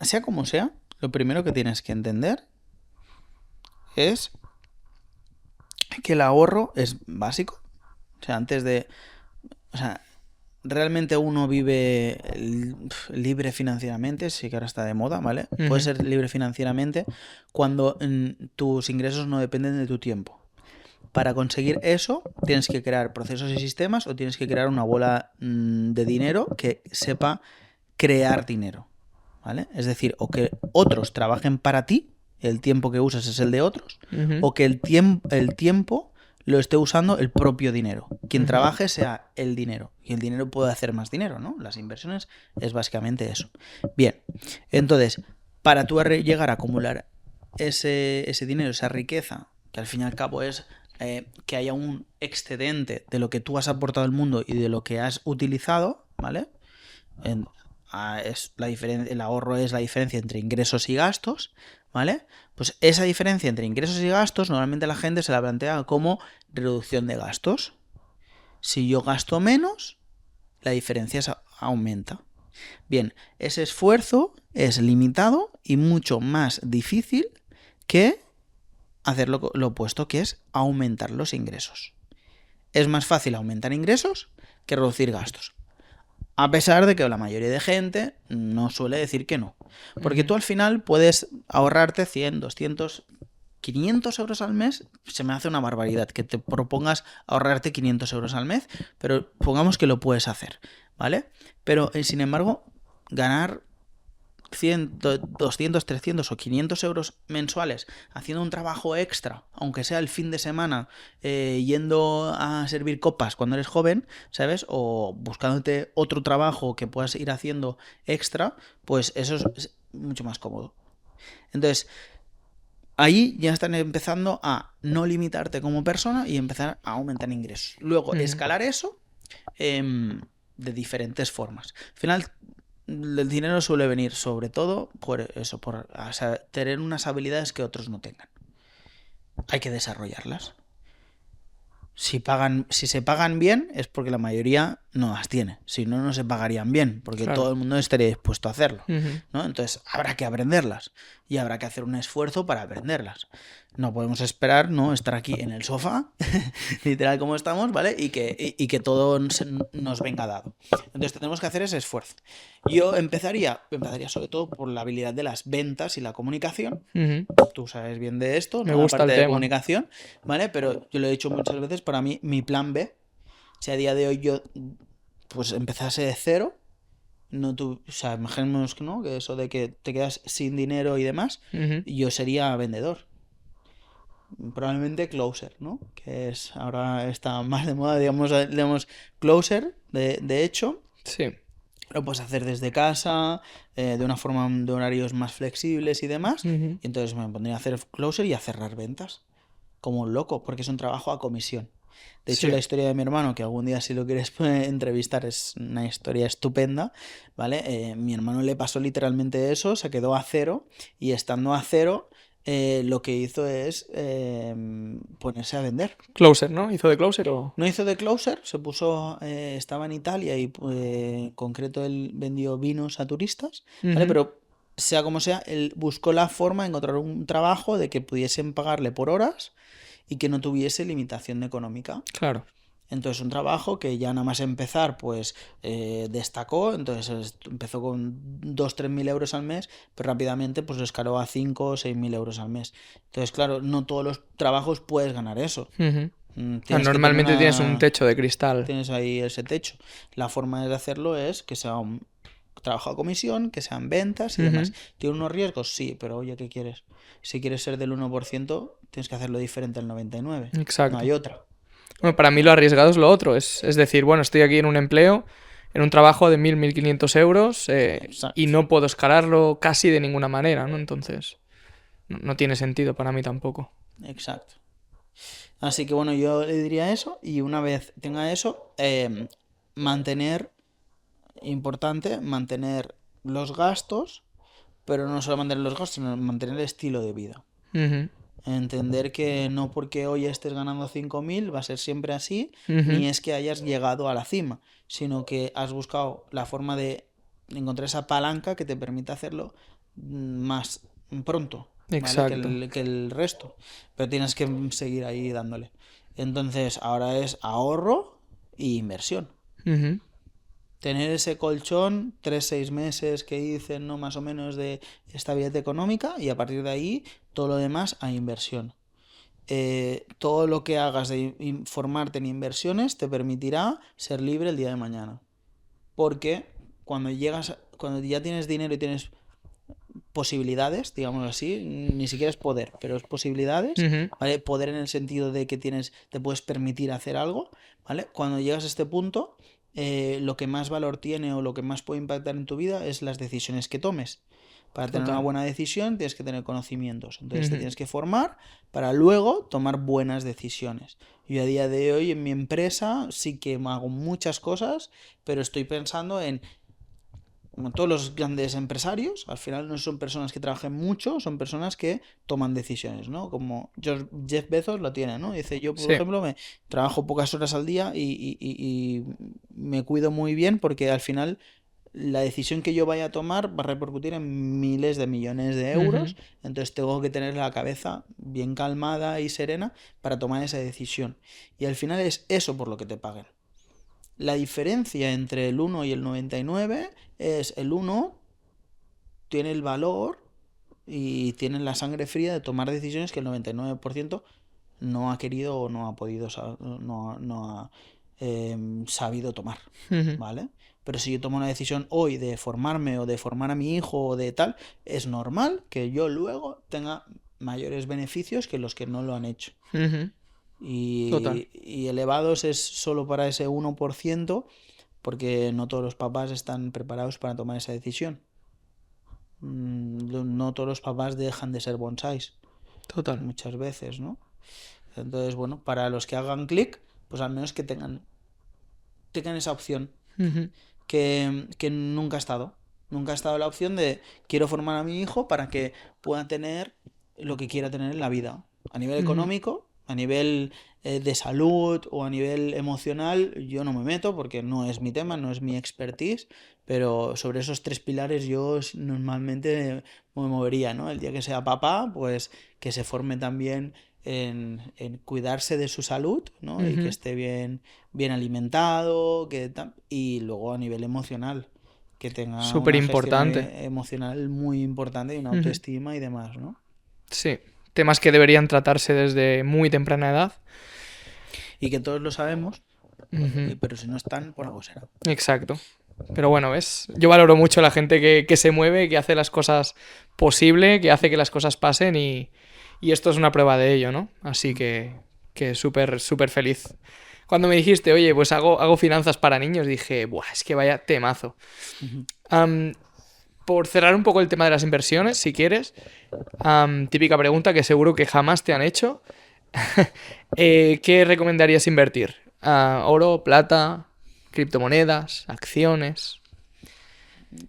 Sea como sea, lo primero que tienes que entender es que el ahorro es básico. O sea, antes de... O sea, realmente uno vive libre financieramente, sí que ahora está de moda, ¿vale? Puedes ser libre financieramente cuando tus ingresos no dependen de tu tiempo. Para conseguir eso, tienes que crear procesos y sistemas o tienes que crear una bola de dinero que sepa crear dinero, ¿vale? Es decir, o que otros trabajen para ti, el tiempo que usas es el de otros, o que el tiempo lo esté usando el propio dinero. Quien trabaje sea el dinero. Y el dinero puede hacer más dinero, ¿no? Las inversiones es básicamente eso. Bien, entonces, para tú llegar a acumular ese dinero, esa riqueza, que al fin y al cabo es que haya un excedente de lo que tú has aportado al mundo y de lo que has utilizado, ¿vale? El ahorro es la diferencia entre ingresos y gastos, ¿vale? Pues esa diferencia entre ingresos y gastos normalmente la gente se la plantea como reducción de gastos. Si yo gasto menos, la diferencia aumenta. Bien, ese esfuerzo es limitado y mucho más difícil que hacer lo opuesto, que es aumentar los ingresos. Es más fácil aumentar ingresos que reducir gastos. A pesar de que la mayoría de gente no suele decir que no. Porque tú al final puedes ahorrarte 100, 200, 500 euros al mes. Se me hace una barbaridad que te propongas ahorrarte 500 euros al mes, pero pongamos que lo puedes hacer, ¿vale? Pero sin embargo, ganar 100, 200, 300 o 500 euros mensuales haciendo un trabajo extra, aunque sea el fin de semana, yendo a servir copas cuando eres joven, ¿sabes? O buscándote otro trabajo que puedas ir haciendo extra, pues eso es mucho más cómodo. Entonces, ahí ya están empezando a no limitarte como persona y empezar a aumentar ingresos. Luego, escalar eso de diferentes formas. Al final, el dinero suele venir sobre todo por eso, por tener unas habilidades que otros no tengan. Hay que desarrollarlas. Si se pagan bien es porque la mayoría no las tiene. Si no, no se pagarían bien, porque todo el mundo estaría dispuesto a hacerlo, ¿no? Entonces habrá que aprenderlas y habrá que hacer un esfuerzo para aprenderlas. No podemos esperar, ¿no? Estar aquí en el sofá, literal como estamos, ¿vale? Y que todo nos venga dado. Entonces tenemos que hacer ese esfuerzo. Yo empezaría sobre todo por la habilidad de las ventas y la comunicación. Tú sabes bien de esto, ¿no? Me gusta la parte el de tema. Comunicación, ¿vale? Pero yo lo he dicho muchas veces, para mí, mi plan B, si a día de hoy yo pues empezase de cero, o sea, imaginemos que no, que eso de que te quedas sin dinero y demás, yo sería vendedor. Probablemente closer, ¿no? Que es ahora está más de moda, digamos closer, de hecho. Sí. Lo puedes hacer desde casa, de una forma de horarios más flexibles y demás. Y entonces me pondría a hacer closer y a cerrar ventas. Como un loco, porque es un trabajo a comisión. De hecho, la historia de mi hermano, que algún día si lo quieres entrevistar, es una historia estupenda, ¿vale? Mi hermano le pasó literalmente eso, se quedó a cero y estando a cero, lo que hizo es ponerse a vender. Closer, ¿no? ¿Hizo de closer o...? No hizo de closer, se puso, estaba en Italia y en concreto él vendió vinos a turistas, ¿vale? Pero sea como sea, él buscó la forma de encontrar un trabajo de que pudiesen pagarle por horas y que no tuviese limitación económica. Claro. Entonces un trabajo que ya nada más empezar pues destacó, entonces empezó con 2.000-3.000 euros al mes, pero rápidamente pues lo escaló a 5 o 6.000 euros al mes. Entonces claro, no todos los trabajos puedes ganar eso. Normalmente tienes un techo de cristal. Tienes ahí ese techo. La forma de hacerlo es que sea un trabajo a comisión, que sean ventas y demás. ¿Tiene unos riesgos? Sí, pero oye, ¿qué quieres? Si quieres ser del 1%, tienes que hacerlo diferente al 99%. Exacto. No hay otra. Bueno, para mí lo arriesgado es lo otro. Es decir, bueno, estoy aquí en un empleo, en un trabajo de 1.000, 1.500 euros y no puedo escalarlo casi de ninguna manera, ¿no? Entonces, no tiene sentido para mí tampoco. Exacto. Así que bueno, yo le diría eso y una vez tenga eso, importante, mantener los gastos, pero no solo mantener los gastos, sino mantener el estilo de vida. Ujú. Entender que no porque hoy estés ganando 5.000 va a ser siempre así, Ujú. ni es que hayas llegado a la cima, sino que has buscado la forma de encontrar esa palanca que te permita hacerlo más pronto, ¿vale? Exacto. Que el resto. Pero tienes que seguir ahí dándole. Entonces, ahora es ahorro e inversión. Ujú. Tener ese colchón, 3-6 meses que dicen, ¿no? Más o menos de estabilidad económica, y a partir de ahí todo lo demás a inversión. Todo lo que hagas de informarte en inversiones te permitirá ser libre el día de mañana. Porque cuando ya tienes dinero y tienes posibilidades, digamos así, ni siquiera es poder, pero es posibilidades, Ujú. ¿vale? Poder en el sentido de que te puedes permitir hacer algo, ¿vale? Cuando llegas a este punto, lo que más valor tiene o lo que más puede impactar en tu vida es las decisiones que tomes. Para tener una Total. buena decisión tienes que tener conocimientos, entonces te Ujú. tienes que formar para luego tomar buenas decisiones. Yo a día de hoy en mi empresa sí que hago muchas cosas, pero estoy pensando en, como todos los grandes empresarios, al final no son personas que trabajen mucho, son personas que toman decisiones, ¿no? Como Jeff Bezos lo tiene, ¿no? Dice, yo por Sí. ejemplo me trabajo pocas horas al día y me cuido muy bien porque al final la decisión que yo vaya a tomar va a repercutir en miles de millones de Ujú. euros, entonces tengo que tener la cabeza bien calmada y serena para tomar esa decisión. Y al final es eso por lo que te paguen. La diferencia entre el 1 y el 99 es el 1 tiene el valor y tiene la sangre fría de tomar decisiones que el 99% no ha querido o no ha podido, no ha sabido tomar, Ujú. ¿vale? Pero si yo tomo una decisión hoy de formarme o de formar a mi hijo o de tal, es normal que yo luego tenga mayores beneficios que los que no lo han hecho. Ujú. Total. Y elevados es solo para ese 1%, porque no todos los papás están preparados para tomar esa decisión. No todos los papás dejan de ser bonsáis, Total. muchas veces, ¿no? Entonces, bueno, para los que hagan clic, pues al menos que tengan esa opción Ujú. que nunca ha estado. Nunca ha estado la opción de quiero formar a mi hijo para que pueda tener lo que quiera tener en la vida. A nivel Ujú. económico, a nivel de salud o a nivel emocional, yo no me meto porque no es mi tema, no es mi expertise, pero sobre esos 3 pilares yo normalmente me movería, ¿no? El día que sea papá, pues que se forme también en cuidarse de su salud, ¿no? Y que Ujú. esté bien alimentado, y luego a nivel emocional, que tenga Súper una gestión importante. emocional muy importante y una Ujú. autoestima y demás, ¿no? Sí. Temas que deberían tratarse desde muy temprana edad. Y que todos lo sabemos, Ujú. pero si no están, por algo será. Exacto. Pero bueno, ¿ves? Yo valoro mucho la gente que se mueve, que hace las cosas posible, que hace que las cosas pasen y esto es una prueba de ello, ¿no? Así que súper, súper feliz. Cuando me dijiste, oye, pues hago finanzas para niños, dije, buah, es que vaya temazo. Ujú. Am, por cerrar un poco el tema de las inversiones, si quieres, típica pregunta que seguro que jamás te han hecho. ¿Qué recomendarías invertir? ¿Oro, plata, criptomonedas, acciones,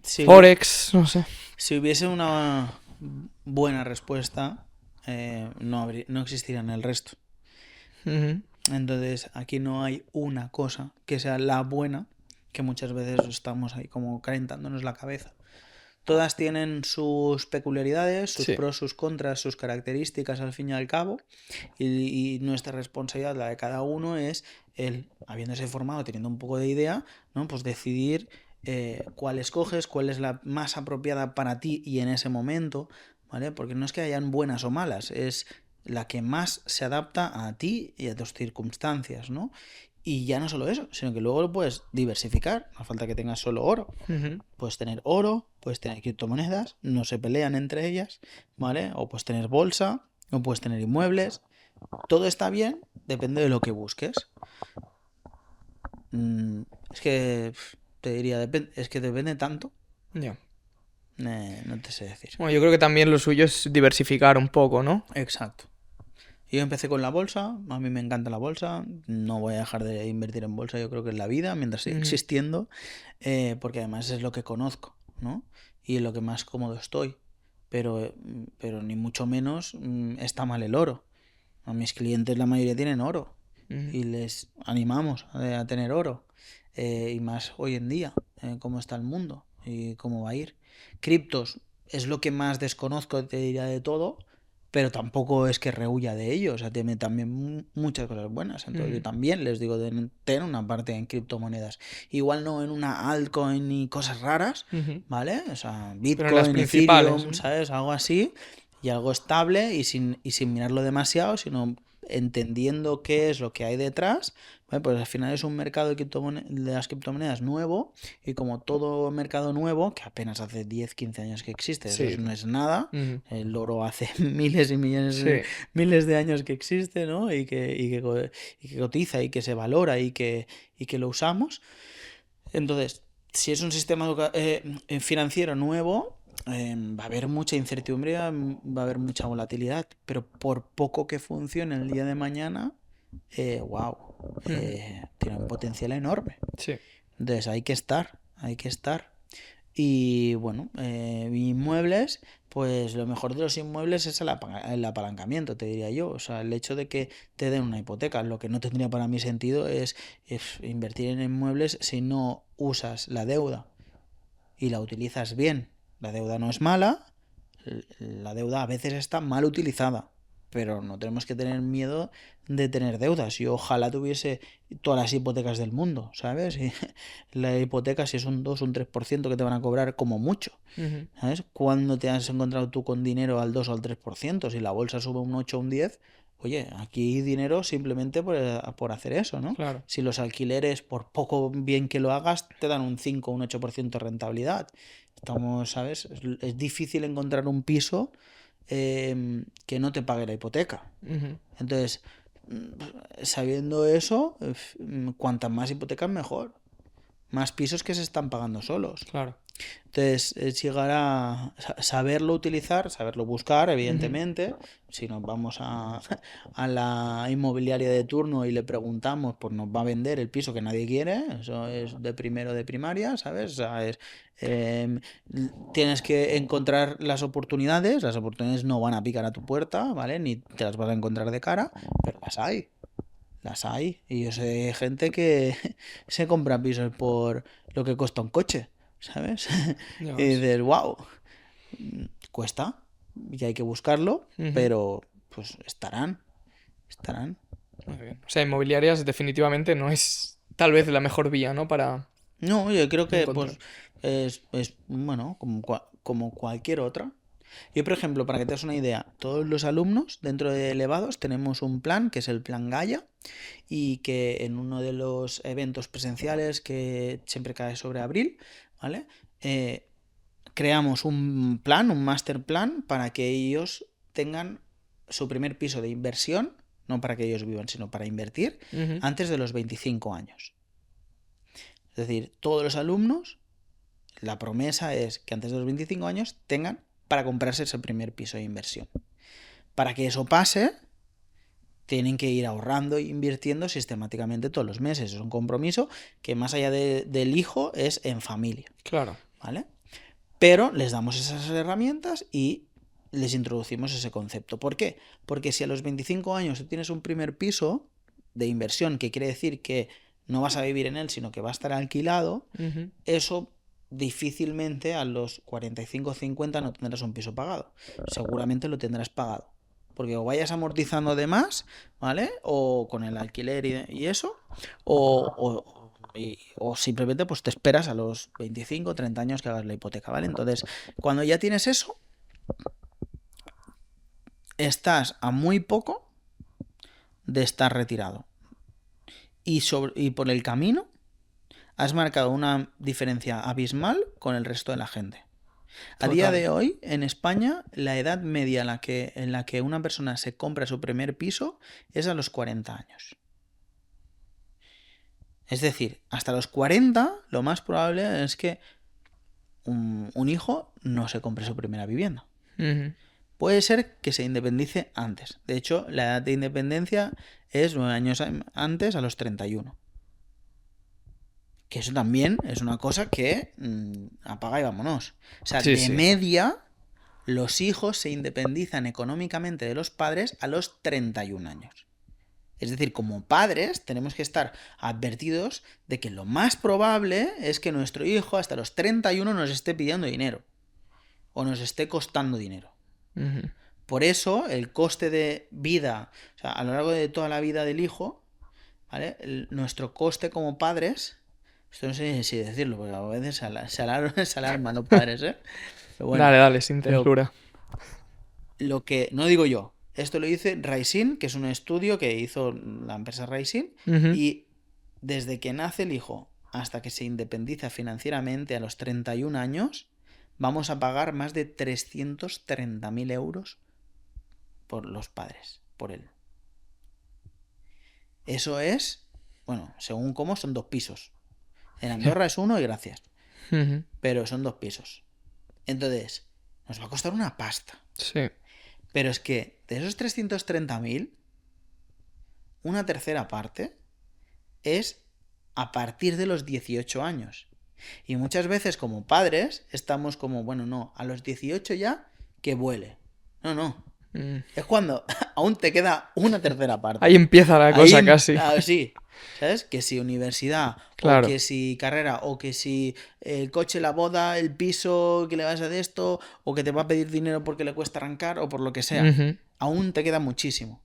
Si, forex? No sé. si hubiese una buena respuesta, no existirían el resto. Ujú. Entonces, aquí no hay una cosa que sea la buena, que muchas veces estamos ahí como calentándonos la cabeza. Todas tienen sus peculiaridades, sus Sí. pros, sus contras, sus características al fin y al cabo, y nuestra responsabilidad, la de cada uno, es el, habiéndose formado, teniendo un poco de idea, ¿no? Pues decidir cuál escoges, cuál es la más apropiada para ti y en ese momento, ¿vale? Porque no es que hayan buenas o malas, es la que más se adapta a ti y a tus circunstancias, ¿no? Y ya no solo eso, sino que luego lo puedes diversificar, no hace falta que tengas solo oro. Ujú. Puedes tener oro, puedes tener criptomonedas, no se pelean entre ellas, ¿vale? O puedes tener bolsa, o puedes tener inmuebles. Todo está bien, depende de lo que busques. Mm, es que te diría, es que depende tanto, Ya. no te sé decir. Bueno, yo creo que también lo suyo es diversificar un poco, ¿no? Exacto. Yo empecé con la bolsa, a mí me encanta la bolsa, no voy a dejar de invertir en bolsa, yo creo que en la vida, mientras siga existiendo, porque además es lo que conozco, ¿no? Y en lo que más cómodo estoy, pero ni mucho menos está mal el oro. A mis clientes la mayoría tienen oro y les animamos a tener oro, y más hoy en día, cómo está el mundo y cómo va a ir. Criptos es lo que más desconozco, te diría, de todo, pero tampoco es que rehuya de ello, o sea, tiene también muchas cosas buenas. Entonces yo también les digo de tener una parte en criptomonedas. Igual no en una altcoin ni cosas raras, ¿vale? O sea, Bitcoin, Ethereum, ¿sabes? Algo así, y algo estable y sin mirarlo demasiado, sino entendiendo qué es lo que hay detrás. Bueno, pues al final es un mercado de las criptomonedas nuevo, y como todo mercado nuevo, que apenas hace 10, 15 años que existe, eso no es nada, el oro hace miles y millones, miles de años que existe, ¿no? Y que cotiza y que se valora y que lo usamos. Entonces, si es un sistema financiero nuevo, va a haber mucha incertidumbre, va a haber mucha volatilidad, pero por poco que funcione el día de mañana, wow, tiene un potencial enorme. Sí. Entonces hay que estar. Y bueno, inmuebles, pues lo mejor de los inmuebles es el apalancamiento, te diría yo. O sea, el hecho de que te den una hipoteca. Lo que no tendría para mí sentido es invertir en inmuebles si no usas la deuda y la utilizas bien. La deuda no es mala, la deuda a veces está mal utilizada, pero no tenemos que tener miedo de tener deudas. Yo ojalá tuviese todas las hipotecas del mundo, ¿sabes? Y la hipoteca, si es un 2 o un 3% que te van a cobrar como mucho, ¿sabes? ¿Cuándo te has encontrado tú con dinero al 2 o al 3%? Si la bolsa sube un 8 o un 10, oye, aquí hay dinero simplemente por hacer eso, ¿no? Claro. Si los alquileres, por poco bien que lo hagas, te dan un 5 o un 8% de rentabilidad. Estamos, ¿sabes? Es difícil encontrar un piso que no te pague la hipoteca. Entonces, sabiendo eso, cuantas más hipotecas mejor. Más pisos que se están pagando solos. Claro. Entonces, es llegar a saberlo utilizar, saberlo buscar, evidentemente. Si nos vamos a la inmobiliaria de turno y le preguntamos, pues nos va a vender el piso que nadie quiere. Eso es de primero de primaria, ¿sabes? O sea, tienes que encontrar las oportunidades no van a picar a tu puerta, ¿vale? Ni te las vas a encontrar de cara, pero las hay. Las hay. Y yo sé de gente que se compra pisos por lo que cuesta un coche, ¿sabes? Y dices, wow, cuesta y hay que buscarlo, pero pues estarán. Muy bien. O sea, inmobiliarias definitivamente no es tal vez la mejor vía, ¿no? Para... No, yo creo que pues es bueno, como cualquier otra. Yo, por ejemplo, para que te des una idea, todos los alumnos dentro de Elevados tenemos un plan que es el plan Gaia, y que en uno de los eventos presenciales que siempre cae sobre abril, ¿vale? Creamos un plan, un master plan, para que ellos tengan su primer piso de inversión, no para que ellos vivan, sino para invertir, antes de los 25 años. Es decir, todos los alumnos, la promesa es que antes de los 25 años tengan para comprarse ese primer piso de inversión. Para que eso pase, tienen que ir ahorrando e invirtiendo sistemáticamente todos los meses. Es un compromiso que, más allá del hijo, es en familia. Claro. ¿Vale? Pero les damos esas herramientas y les introducimos ese concepto. ¿Por qué? Porque si a los 25 años tú tienes un primer piso de inversión, que quiere decir que no vas a vivir en él, sino que va a estar alquilado, eso difícilmente a los 45 o 50 no tendrás un piso pagado. Seguramente lo tendrás pagado. Porque o vayas amortizando de más, ¿vale? O con el alquiler y eso, o simplemente pues te esperas a los 25 o 30 años que hagas la hipoteca, ¿vale? Entonces, cuando ya tienes eso, estás a muy poco de estar retirado. Y por el camino has marcado una diferencia abismal con el resto de la gente. A día de hoy, en España, la edad media en la que una persona se compra su primer piso es a los 40 años. Es decir, hasta los 40 lo más probable es que un hijo no se compre su primera vivienda. puede ser que se independice antes. De hecho, la edad de independencia es 9 años antes, a los 31. Que eso también es una cosa que apaga y vámonos. O sea, Sí, de sí. media, los hijos se independizan económicamente de los padres a los 31 años. Es decir, como padres tenemos que estar advertidos de que lo más probable es que nuestro hijo hasta los 31 nos esté pidiendo dinero o nos esté costando dinero. Ujú. Por eso el coste de vida, o sea, a lo largo de toda la vida del hijo, ¿vale? Nuestro coste como padres, esto no sé si decirlo, porque a veces se alarman los padres, ¿eh? Pero bueno, Dale, sin pero censura. lo que no digo yo, esto lo dice Raisin, que es un estudio que hizo la empresa Raisin, Ujú. y desde que nace el hijo hasta que se independiza financieramente a los 31 años, vamos a pagar más de 330.000 euros por los padres, por él. Eso es, bueno, según cómo son 2 pisos. En Andorra es 1 y gracias, Ujú. pero son 2 pisos. Entonces, nos va a costar una pasta. Sí. Pero es que de esos 330.000, una tercera parte es a partir de los 18 años. Y muchas veces como padres estamos como, bueno, no, a los 18 ya que vuele. No, no. Mm. Es cuando aún te queda una tercera parte. Ahí empieza la cosa casi. Sí, ¿sabes? Que si universidad, Claro. o que si carrera, o que si el coche, la boda, el piso, que le vas a de esto, o que te va a pedir dinero porque le cuesta arrancar, o por lo que sea. Ujú. Aún te queda muchísimo.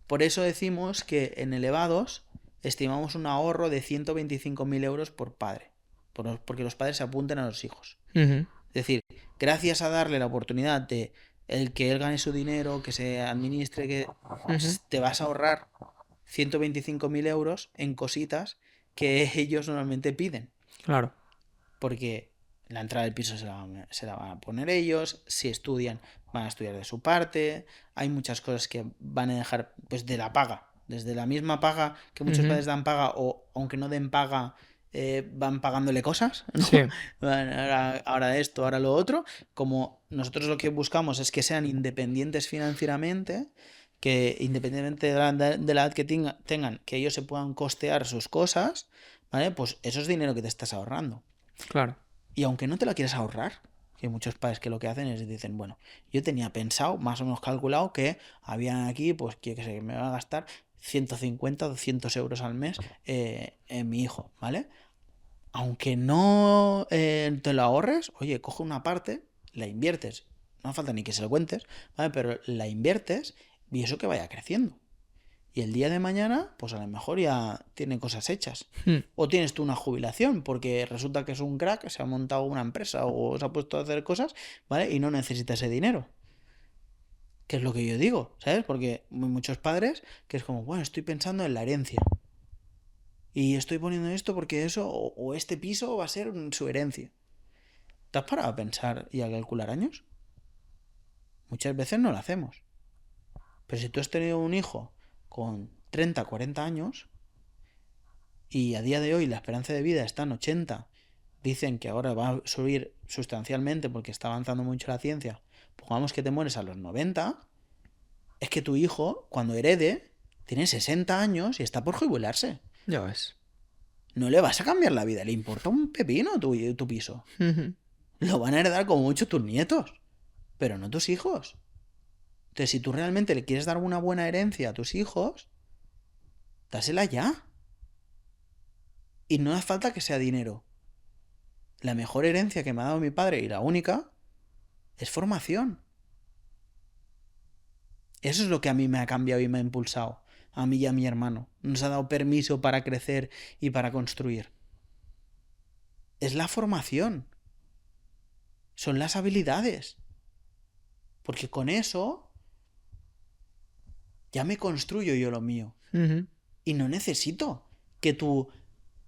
Por eso decimos que en elevados estimamos un ahorro de 125.000 euros por padre. Porque los padres se apunten a los hijos. Ujú. Es decir, gracias a darle la oportunidad de el que él gane su dinero, que se administre, que Ujú. te vas a ahorrar 125.000 euros en cositas que ellos normalmente piden. Claro. Porque la entrada del piso se la van a poner ellos, si estudian, van a estudiar de su parte, hay muchas cosas que van a dejar pues de la paga, desde la misma paga que muchos Ujú. padres dan paga, o aunque no den paga, van pagándole cosas, ¿no? Sí. Ahora esto, ahora lo otro. Como nosotros lo que buscamos es que sean independientes financieramente, que independientemente de la edad que tengan, que ellos se puedan costear sus cosas, ¿vale? Pues eso es dinero que te estás ahorrando. Claro. Y aunque no te lo quieras ahorrar, que hay muchos padres que lo que hacen es dicen, bueno, yo tenía pensado, más o menos calculado, que había aquí, pues que sé, me va a gastar 150 o 200 euros al mes en mi hijo, ¿vale? Aunque no te lo ahorres, oye, coge una parte, la inviertes, no hace falta ni que se lo cuentes, ¿vale? Pero la inviertes y eso que vaya creciendo. Y el día de mañana, pues a lo mejor ya tiene cosas hechas. Mm. O tienes tú una jubilación, porque resulta que es un crack, se ha montado una empresa o se ha puesto a hacer cosas, ¿vale? Y no necesita ese dinero. Que es lo que yo digo, ¿sabes? Porque hay muchos padres que es como, bueno, estoy pensando en la herencia. Y estoy poniendo esto porque eso, o este piso va a ser su herencia. ¿Te has parado a pensar y a calcular años? Muchas veces no lo hacemos. Pero si tú has tenido un hijo con 30, 40 años, y a día de hoy la esperanza de vida está en 80, dicen que ahora va a subir sustancialmente porque está avanzando mucho la ciencia, pongamos que te mueres a los 90, es que tu hijo, cuando herede, tiene 60 años y está por jubilarse. Ya ves. No le vas a cambiar la vida, le importa un pepino tu piso. Ujú. Lo van a heredar como mucho tus nietos, pero no tus hijos. Entonces, si tú realmente le quieres dar una buena herencia a tus hijos, dásela ya. Y no hace falta que sea dinero. La mejor herencia que me ha dado mi padre, y la única, es formación. Eso es lo que a mí me ha cambiado y me ha impulsado. A mí y a mi hermano. Nos ha dado permiso para crecer y para construir. Es la formación. Son las habilidades. Porque con eso ya me construyo yo lo mío. Ujú. Y no necesito que tú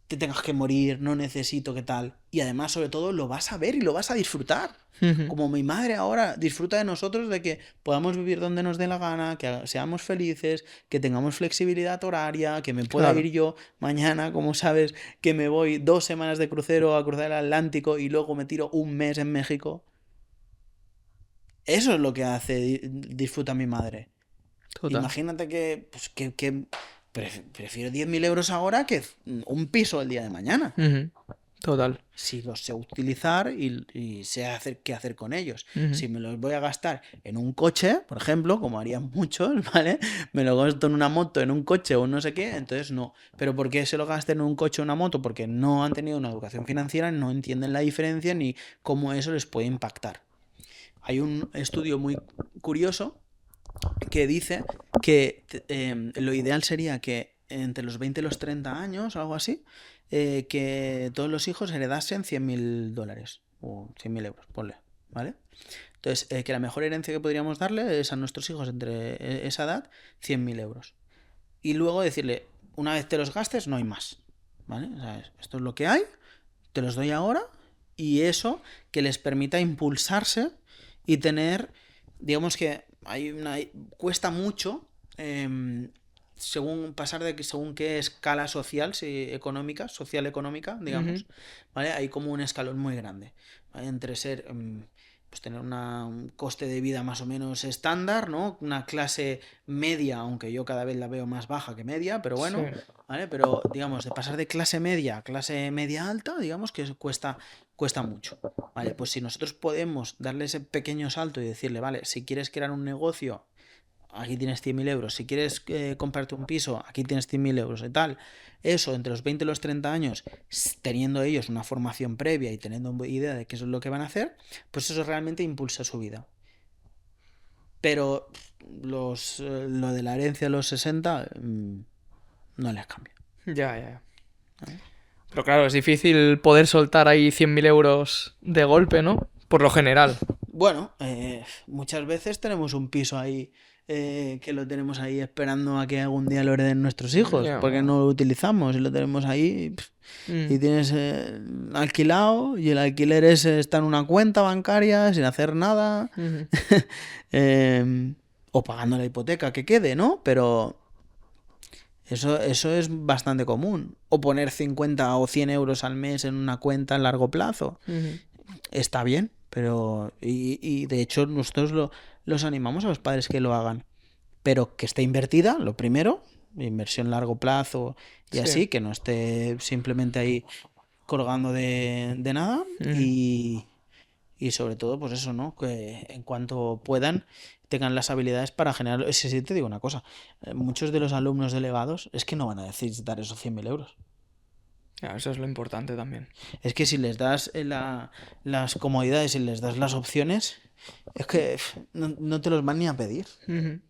te tengas que morir, no necesito que tal. Y además, sobre todo, lo vas a ver y lo vas a disfrutar. Ujú. Como mi madre ahora disfruta de nosotros, de que podamos vivir donde nos dé la gana, que seamos felices, que tengamos flexibilidad horaria, que me pueda Claro. ir yo mañana, como sabes, que me voy 2 semanas de crucero a cruzar el Atlántico y luego me tiro un mes en México. Eso es lo que hace disfruta mi madre. Total. Imagínate que, pues, prefiero 10.000 euros ahora que un piso el día de mañana. Ujú. Total. Si los sé utilizar y sé qué hacer con ellos. Ujú. Si me los voy a gastar en un coche, por ejemplo, como harían muchos, ¿vale? Me lo gasto en una moto, en un coche o no sé qué, entonces no. ¿Pero por qué se lo gasten en un coche o una moto? Porque no han tenido una educación financiera, no entienden la diferencia ni cómo eso les puede impactar. Hay un estudio muy curioso que dice que lo ideal sería que entre los 20 y los 30 años o algo así, que todos los hijos heredasen 100.000 dólares o 100.000 euros, ponle, ¿vale? Entonces, que la mejor herencia que podríamos darle es a nuestros hijos entre esa edad 100.000 euros. Y luego decirle, una vez te los gastes, no hay más, ¿vale? O sea, esto es lo que hay, te los doy ahora y eso que les permita impulsarse y tener, digamos que cuesta mucho según pasar de según qué escala social, social económica, digamos, Ujú. ¿vale? Hay como un escalón muy grande, ¿vale? Entre ser pues tener un coste de vida más o menos estándar, ¿no? Una clase media, aunque yo cada vez la veo más baja que media, pero Sí. bueno, ¿vale? Pero digamos, de pasar de clase media a clase media alta, digamos que cuesta mucho, ¿vale? Pues si nosotros podemos darle ese pequeño salto y decirle, vale, si quieres crear un negocio, aquí tienes 100.000 euros. Si quieres comprarte un piso, aquí tienes 100.000 euros y tal. Eso, entre los 20 y los 30 años, teniendo ellos una formación previa y teniendo idea de qué es lo que van a hacer, pues eso realmente impulsa su vida. Pero lo de la herencia de los 60 no les cambia. Ya, ya. ¿Vale? Pero claro, es difícil poder soltar ahí 100.000 euros de golpe, ¿no? Por lo general. Bueno, muchas veces tenemos un piso ahí que lo tenemos ahí esperando a que algún día lo hereden nuestros hijos, Ya. porque no lo utilizamos y lo tenemos ahí y tienes alquilado y el alquiler ese está en una cuenta bancaria sin hacer nada Ujú. o pagando la hipoteca que quede, ¿no? Pero eso es bastante común. O poner 50 o 100 euros al mes en una cuenta a largo plazo. Ujú. Está bien, pero... Y de hecho nosotros los animamos a los padres que lo hagan. Pero que esté invertida, lo primero, inversión a largo plazo y Sí. así, que no esté simplemente ahí colgando de nada. Ujú. Y sobre todo, pues eso, ¿no? Que en cuanto puedan, tengan las habilidades para generar... Es que sí te digo una cosa, muchos de los alumnos delegados es que no van a necesitar esos 100.000 euros. Ya, eso es lo importante también. Es que si les das las comodidades y les das las opciones, es que no te los van ni a pedir. Ujú.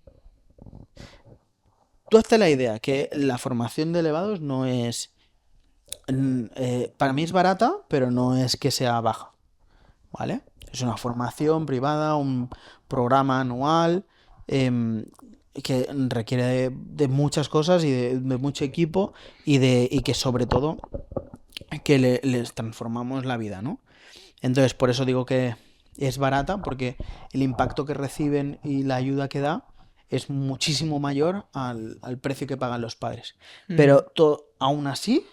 Tú hazte la idea que la formación de elevados no es... para mí es barata, pero no es que sea baja, ¿vale? Es una formación privada, un programa anual que requiere de muchas cosas y de mucho equipo y que sobre todo que les transformamos la vida, ¿no? Entonces, por eso digo que es barata, porque el impacto que reciben y la ayuda que da es muchísimo mayor al precio que pagan los padres. Ujú. Pero aún así,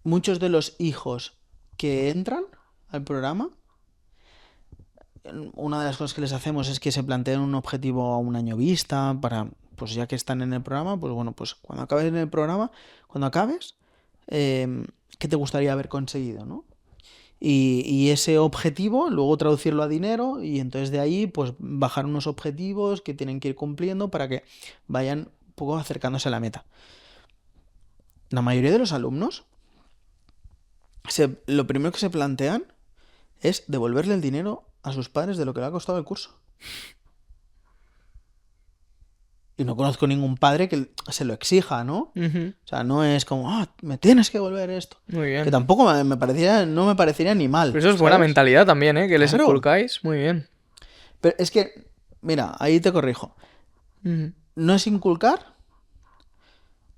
muchos de los hijos que entran al programa, una de las cosas que les hacemos es que se planteen un objetivo a un año vista para, pues ya que están en el programa, pues bueno, pues cuando acabes en el programa, cuando acabes, ¿qué te gustaría haber conseguido, no? Y ese objetivo, luego traducirlo a dinero y entonces de ahí, pues bajar unos objetivos que tienen que ir cumpliendo para que vayan un poco acercándose a la meta. La mayoría de los alumnos, lo primero que se plantean es devolverle el dinero a sus padres de lo que le ha costado el curso. Y no conozco ningún padre que se lo exija, ¿no? Ujú. O sea, no es como, me tienes que devolver esto. Muy Que bien. tampoco no me parecería ni mal. Pero eso es buena ¿sabes? mentalidad también, ¿eh? Que les Claro. inculcáis. Muy bien. Pero es que, mira, ahí te corrijo. Ujú. No es inculcar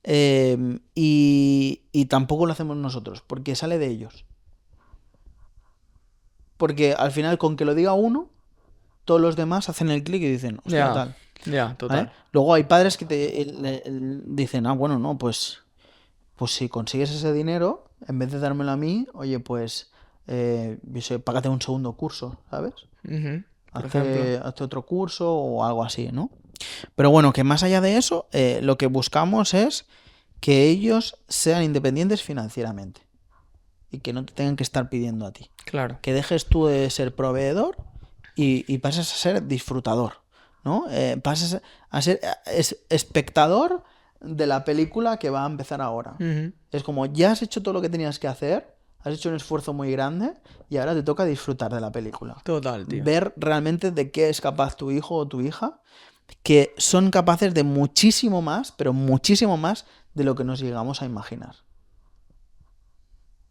y tampoco lo hacemos nosotros, porque sale de ellos. Porque al final, con que lo diga uno, todos los demás hacen el clic y dicen, hostia, Ya, tal. ya, total. ¿Vale? Luego hay padres que dicen, bueno, no, pues si consigues ese dinero, en vez de dármelo a mí, oye, pues yo sé, págate un segundo curso, ¿sabes? Por ejemplo. Hazte otro curso o algo así, ¿no? Pero bueno, que más allá de eso, lo que buscamos es que ellos sean independientes financieramente y que no te tengan que estar pidiendo a ti. Claro. Que dejes tú de ser proveedor y pases a ser disfrutador, ¿no? Pases a ser espectador de la película que va a empezar ahora. Es como, ya has hecho todo lo que tenías que hacer, has hecho un esfuerzo muy grande y ahora te toca disfrutar de la película. Total, tío. Ver realmente de qué es capaz tu hijo o tu hija, que son capaces de muchísimo más, pero muchísimo más de lo que nos llegamos a imaginar.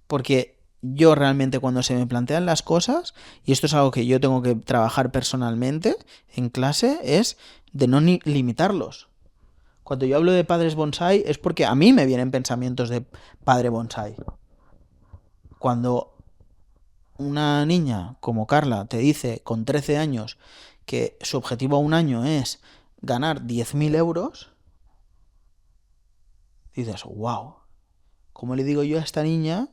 Porque yo realmente cuando se me plantean las cosas, y esto es algo que yo tengo que trabajar personalmente en clase, es de no limitarlos. Cuando yo hablo de padres bonsai es porque a mí me vienen pensamientos de padre bonsai. Cuando una niña como Carla te dice con 13 años que su objetivo a un año es ganar 10.000 euros, dices, wow, ¿cómo le digo yo a esta niña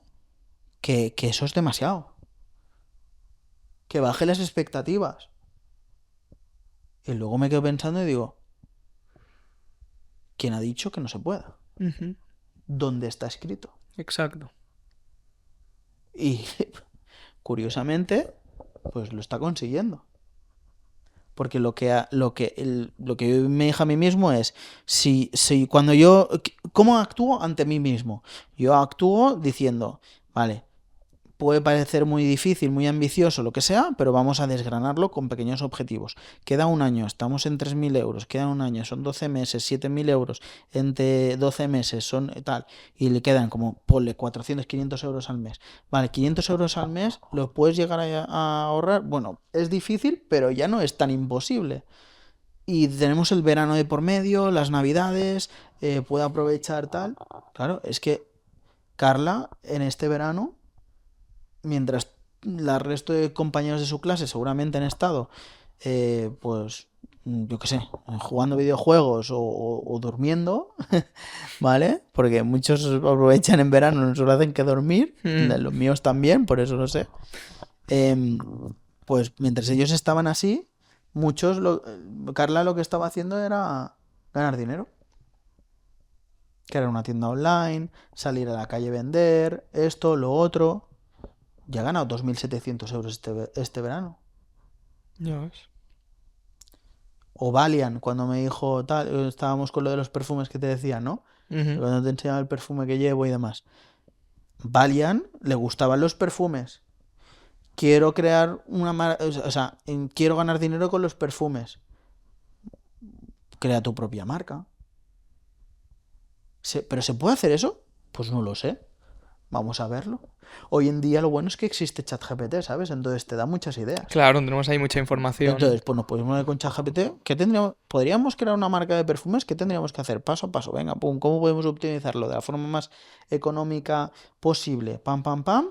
que eso es demasiado? Que baje las expectativas. Y luego me quedo pensando y digo, ¿quién ha dicho que no se pueda? ¿Dónde está escrito? Exacto. Y curiosamente, pues lo está consiguiendo. Porque lo que yo me dije a mí mismo es, si cuando yo, ¿cómo actúo ante mí mismo? Yo actúo diciendo, vale, puede parecer muy difícil, muy ambicioso, lo que sea, pero vamos a desgranarlo con pequeños objetivos. Queda un año, estamos en 3.000 euros, queda un año, son 12 meses, 7.000 euros, entre 12 meses son tal, y le quedan como, ponle 400, 500 euros al mes. Vale, 500 euros al mes, ¿lo puedes llegar a ahorrar? Bueno, es difícil, pero ya no es tan imposible. Y tenemos el verano de por medio, las navidades, puedo aprovechar tal. Claro, es que Carla en este verano, mientras el resto de compañeros de su clase seguramente han estado, pues, yo qué sé, jugando videojuegos o durmiendo, ¿vale? Porque muchos aprovechan en verano, no solo hacen que dormir, los míos también, por eso lo sé. Pues mientras ellos estaban así, Carla lo que estaba haciendo era ganar dinero. Crear una tienda online, salir a la calle a vender, esto, lo otro. Ya ha ganado 2.700 euros este verano. Ya ves. O Valiant, cuando me dijo tal, estábamos con lo de los perfumes que te decía, ¿no? Cuando te enseñaba el perfume que llevo y demás. Valiant le gustaban los perfumes. Quiero crear una marca, o sea, quiero ganar dinero con los perfumes. Crea tu propia marca. ¿Pero se puede hacer eso? Pues no lo sé. Vamos a verlo. Hoy en día lo bueno es que existe ChatGPT, ¿sabes? Entonces te da muchas ideas. Claro, tenemos ahí mucha información. Entonces, pues nos podemos ver con ChatGPT. ¿Qué tendríamos? ¿Podríamos crear una marca de perfumes? ¿Qué tendríamos que hacer? Paso a paso. Venga, pum. ¿Cómo podemos optimizarlo de la forma más económica posible? Pam, pam, pam.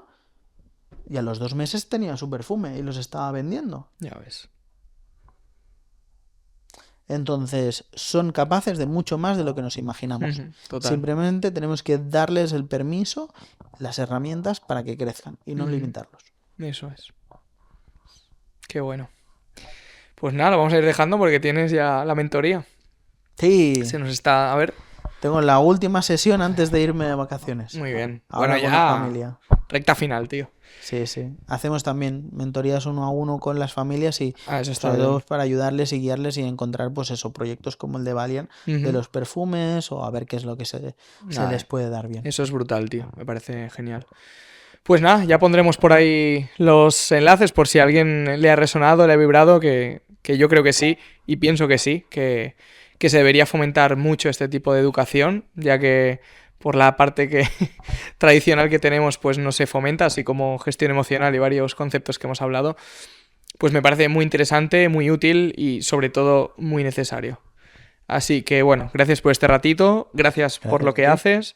Y a los 2 meses tenía su perfume y los estaba vendiendo. Ya ves. Entonces, son capaces de mucho más de lo que nos imaginamos. Total. Simplemente tenemos que darles el permiso, las herramientas para que crezcan y no limitarlos. Eso es. Qué bueno. Pues nada, lo vamos a ir dejando porque tienes ya la mentoría. Sí. Se nos está... A ver. Tengo la última sesión antes de irme de vacaciones. Muy bien. Ahora bueno, con ya... la familia. Recta final, tío. Sí, sí. Hacemos también mentorías 1 a 1 con las familias y eso está sobre todo bien. para ayudarles y guiarles y encontrar, pues eso, proyectos como el de Valiant, de los perfumes o a ver qué es lo que se les puede dar bien. Eso es brutal, tío. Me parece genial. Pues nada, ya pondremos por ahí los enlaces por si a alguien le ha resonado, le ha vibrado, que yo creo que sí, y pienso que sí, que se debería fomentar mucho este tipo de educación, ya que por la parte que tradicional que tenemos, pues no se fomenta, así como gestión emocional y varios conceptos que hemos hablado, pues me parece muy interesante, muy útil y sobre todo muy necesario. Así que bueno, gracias por este ratito, gracias por lo que haces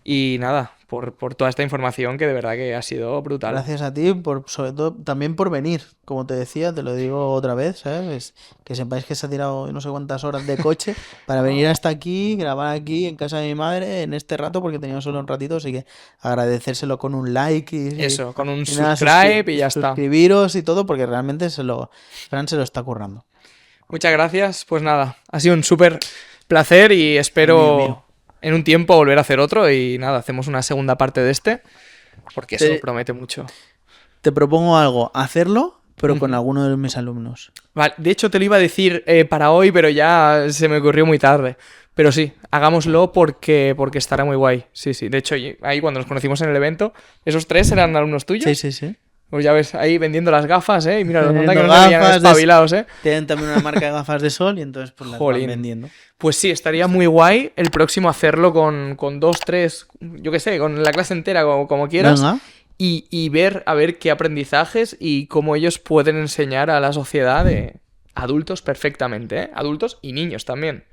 y nada, por toda esta información que de verdad que ha sido brutal. Gracias a ti, sobre todo también por venir. Como te decía, te lo digo otra vez, ¿sabes? Que sepáis que se ha tirado no sé cuántas horas de coche para venir hasta aquí, grabar aquí en casa de mi madre en este rato, porque teníamos solo un ratito, así que agradecérselo con un like Eso, con un nada, subscribe y ya está. Suscribiros y todo, porque realmente Fran se lo está currando. Muchas gracias. Pues nada, ha sido un súper placer y espero en un tiempo volver a hacer otro y nada, hacemos una segunda parte de este porque eso promete mucho. Te propongo algo, hacerlo, pero con alguno de mis alumnos. Vale, de hecho te lo iba a decir para hoy, pero ya se me ocurrió muy tarde. Pero sí, hagámoslo porque estará muy guay. Sí, sí. De hecho, ahí cuando nos conocimos en el evento, ¿esos 3 eran alumnos tuyos? Sí. Pues ya ves, ahí vendiendo las gafas, ¿eh? Y mira, nos nota que no se veían espabilados, ¿eh? Tienen también una marca de gafas de sol y entonces pues las van vendiendo. Pues sí, estaría muy guay el próximo hacerlo con 2, 3, yo qué sé, con la clase entera, como quieras. Venga. Y ver, a ver qué aprendizajes y cómo ellos pueden enseñar a la sociedad de adultos perfectamente, ¿eh? Adultos y niños también.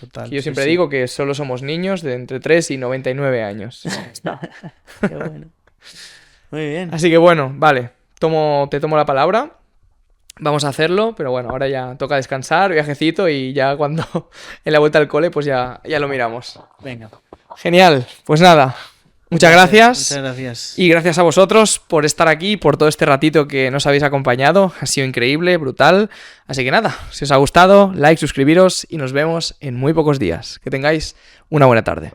Total. Que yo siempre digo que solo somos niños de entre 3 y 99 años. Qué bueno. Muy bien. Así que bueno, vale, te tomo la palabra. Vamos a hacerlo, pero bueno, ahora ya toca descansar, viajecito y ya cuando en la vuelta al cole pues ya lo miramos. Venga. Genial, pues nada, muchas gracias. Muchas gracias. Y gracias a vosotros por estar aquí, por todo este ratito que nos habéis acompañado. Ha sido increíble, brutal. Así que nada, si os ha gustado, like, suscribiros y nos vemos en muy pocos días. Que tengáis una buena tarde.